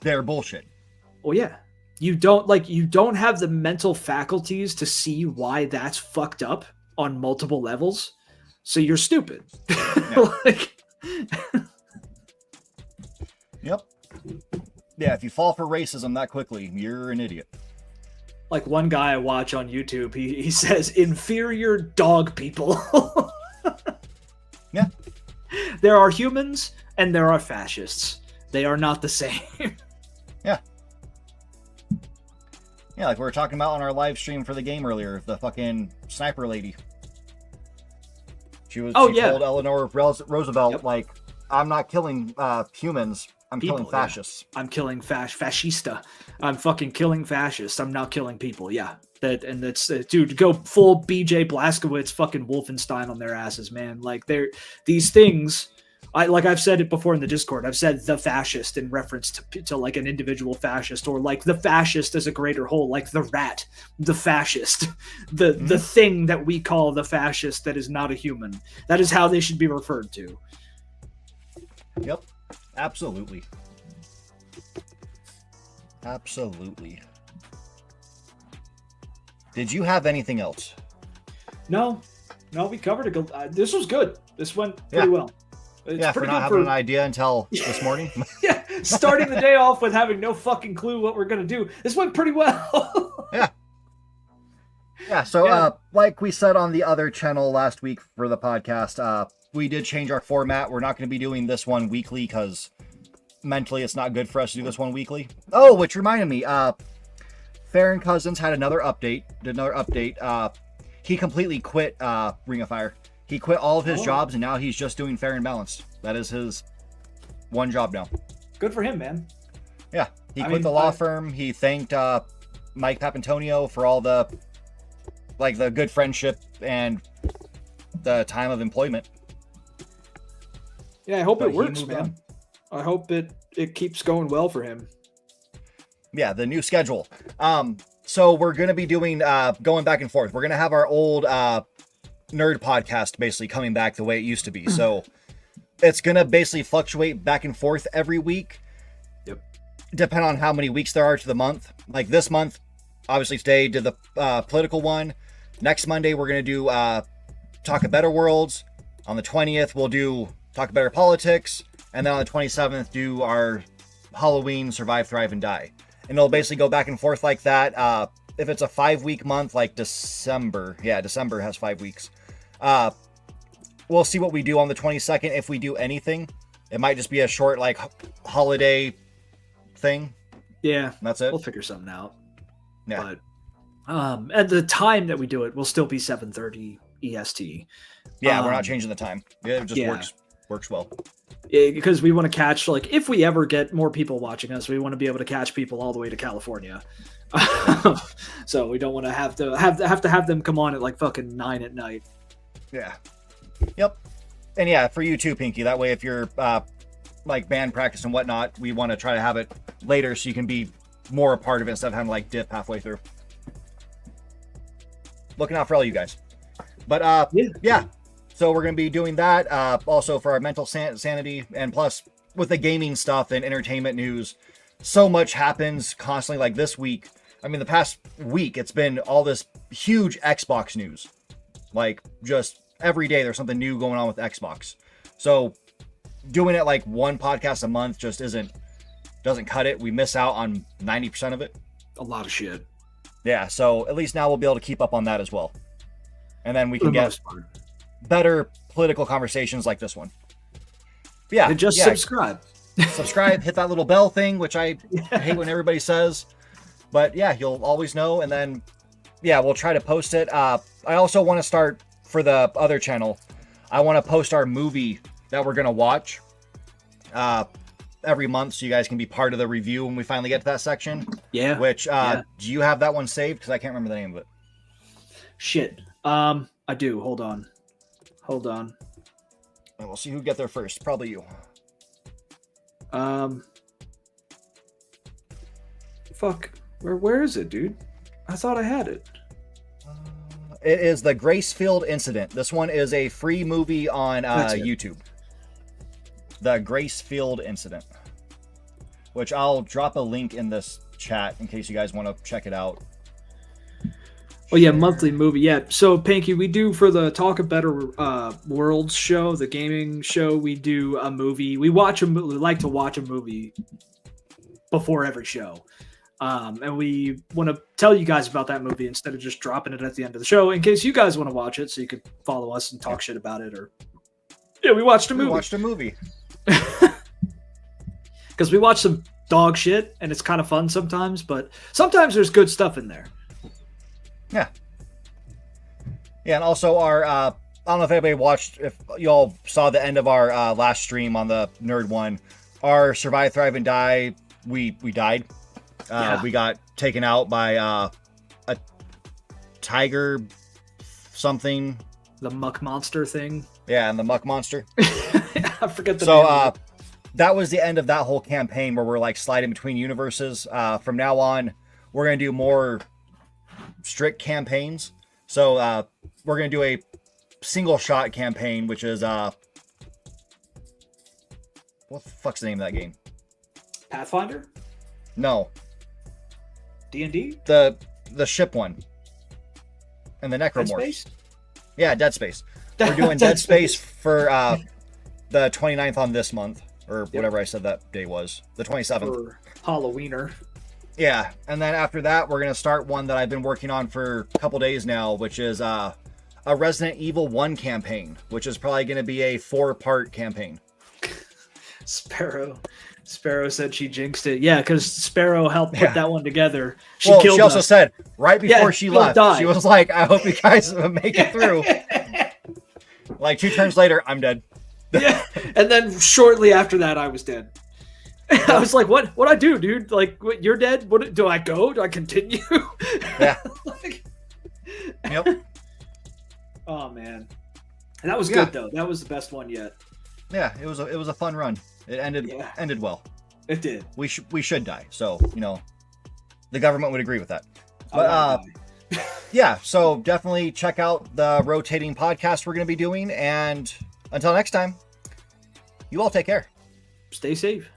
[SPEAKER 5] their bullshit.
[SPEAKER 2] Well, yeah. You don't have the mental faculties to see why that's fucked up on multiple levels. So you're stupid.
[SPEAKER 5] Yeah. Yep. Yeah, if you fall for racism that quickly, you're an idiot.
[SPEAKER 2] Like one guy I watch on YouTube, he says inferior dog people.
[SPEAKER 5] Yeah.
[SPEAKER 2] There are humans and there are fascists. They are not the same.
[SPEAKER 5] Yeah. Yeah, like we were talking about on our live stream for the game earlier, the fucking sniper lady. She told Eleanor Roosevelt, like, I'm not killing humans. I'm killing fascists.
[SPEAKER 2] Yeah. I'm killing fascista. I'm fucking killing fascists. I'm not killing people. Yeah. That's dude, go full BJ Blazkowicz fucking Wolfenstein on their asses, man. Like these things, I've said it before in the Discord. I've said the fascist in reference to like an individual fascist, or like the fascist as a greater whole, like the rat, the fascist, the thing that we call the fascist that is not a human. That is how they should be referred to.
[SPEAKER 5] Yep. Absolutely. Absolutely. Did you have anything else?
[SPEAKER 2] No, we covered it. This was good. This went pretty well. It's
[SPEAKER 5] for not having an idea until this morning.
[SPEAKER 2] Yeah, starting the day off with having no fucking clue what we're gonna do. This went pretty well.
[SPEAKER 5] Yeah. Yeah, so like we said on the other channel last week for the podcast, we did change our format. We're not going to be doing this one weekly because mentally it's not good for us to do this one weekly. Oh, which reminded me, Farron Cousins had another update. He completely quit Ring of Fire. He quit all of his jobs and now he's just doing Fair and Balanced. That is his one job now.
[SPEAKER 2] Good for him, man.
[SPEAKER 5] Yeah, he quit the law firm. He thanked Mike Papantonio for all the good friendship and the time of employment.
[SPEAKER 2] Yeah, I hope it works, man. I hope it keeps going well for him.
[SPEAKER 5] Yeah, the new schedule. So we're going to be doing, going back and forth. We're going to have our old nerd podcast basically coming back the way it used to be. So it's going to basically fluctuate back and forth every week.
[SPEAKER 2] Yep.
[SPEAKER 5] Depending on how many weeks there are to the month. Like this month, obviously today did the political one. Next Monday, we're going to do Talk of Better Worlds. On the 20th, we'll do Talk of Better Politics. And then on the 27th, do our Halloween Survive, Thrive, and Die. And it'll basically go back and forth like that. If it's a 5-week month, like December. Yeah, December has 5 weeks. We'll see what we do on the 22nd. If we do anything, it might just be a short, holiday thing.
[SPEAKER 2] Yeah.
[SPEAKER 5] That's it.
[SPEAKER 2] We'll figure something out.
[SPEAKER 5] Yeah.
[SPEAKER 2] But at the time that we do it will still be 7:30 EST.
[SPEAKER 5] Yeah, we're not changing the time. Yeah, it just works well.
[SPEAKER 2] Because we want to catch, if we ever get more people watching us, we want to be able to catch people all the way to California. So we don't want to have them come on at fucking 9 at night.
[SPEAKER 5] Yeah. Yep. And yeah, for you too, Pinky. That way, if you're band practice and whatnot, we want to try to have it later so you can be more a part of it instead of having to dip halfway through. Looking out for all you guys. But yeah. So we're going to be doing that also for our mental sanity, and plus with the gaming stuff and entertainment news, so much happens constantly. Like this week, I mean, the past week, it's been all this huge Xbox news. Just every day there's something new going on with Xbox. So doing it one podcast a month just doesn't cut it. We miss out on 90% of it.
[SPEAKER 2] A lot of shit.
[SPEAKER 5] Yeah, so at least now we'll be able to keep up on that as well. And then we can get better political conversations like this one. Yeah.
[SPEAKER 2] And just subscribe.
[SPEAKER 5] Subscribe, hit that little bell thing, which I hate when everybody says. But yeah, you'll always know. And then, yeah, we'll try to post it. I also want to start for the other channel. I want to post our movie that we're going to watch every month so you guys can be part of the review when we finally get to that section.
[SPEAKER 2] Yeah.
[SPEAKER 5] Which, do you have that one saved? Because I can't remember the name of it.
[SPEAKER 2] Shit. I do. Hold on.
[SPEAKER 5] And we'll see who get there first. Probably you.
[SPEAKER 2] Fuck. Where is it, dude? I thought I had it.
[SPEAKER 5] It is the Gracefield Incident. This one is a free movie on YouTube. The Gracefield Incident. Which I'll drop a link in this chat in case you guys want to check it out.
[SPEAKER 2] Oh yeah, monthly movie. Yeah. So Panky, we do for the Talk of Better Worlds show, the gaming show. We do a movie. We like to watch a movie before every show, and we want to tell you guys about that movie instead of just dropping it at the end of the show in case you guys want to watch it, so you could follow us and talk shit about it. Or yeah, we watched a movie. Because we watch some dog shit and it's kind of fun sometimes, but sometimes there's good stuff in there.
[SPEAKER 5] Yeah. Yeah, and also our, I don't know if anybody watched, if y'all saw the end of our last stream on the Nerd one, our Survive, Thrive, and Die, we died. We got taken out by a tiger something.
[SPEAKER 2] The muck monster thing.
[SPEAKER 5] Yeah, and the muck monster.
[SPEAKER 2] I forget the name.
[SPEAKER 5] So, that was the end of that whole campaign where we're like sliding between universes. From now on, we're going to do more strict campaigns. So we're going to do a single shot campaign, which is what the fuck's the name of that game?
[SPEAKER 2] Pathfinder?
[SPEAKER 5] No.
[SPEAKER 2] D&D?
[SPEAKER 5] The ship one. And the Necromorphs.
[SPEAKER 2] Dead Space?
[SPEAKER 5] Yeah, Dead Space. We're doing Dead Space for the 29th on this month, or whatever I said that day was. The 27th.
[SPEAKER 2] For Halloweener.
[SPEAKER 5] Yeah, and then after that, we're going to start one that I've been working on for a couple days now, which is a Resident Evil 1 campaign, which is probably going to be a 4-part campaign.
[SPEAKER 2] Sparrow said she jinxed it. Yeah, because Sparrow helped put that one together. She
[SPEAKER 5] also said, right before she left,
[SPEAKER 2] died.
[SPEAKER 5] She was like, I hope you guys make it through. Like 2 turns later, I'm dead.
[SPEAKER 2] Yeah, and then shortly after that, I was dead. I was like, what I do, dude? Like, what, you're dead? What do I go? Do I continue?
[SPEAKER 5] Yeah.
[SPEAKER 2] Yep. Oh man. And that was good though. That was the best one yet.
[SPEAKER 5] Yeah, it was a fun run. It ended well.
[SPEAKER 2] It did.
[SPEAKER 5] We should die. So, the government would agree with that. But yeah, so definitely check out the rotating podcast we're going to be doing, and until next time, you all take care.
[SPEAKER 2] Stay safe.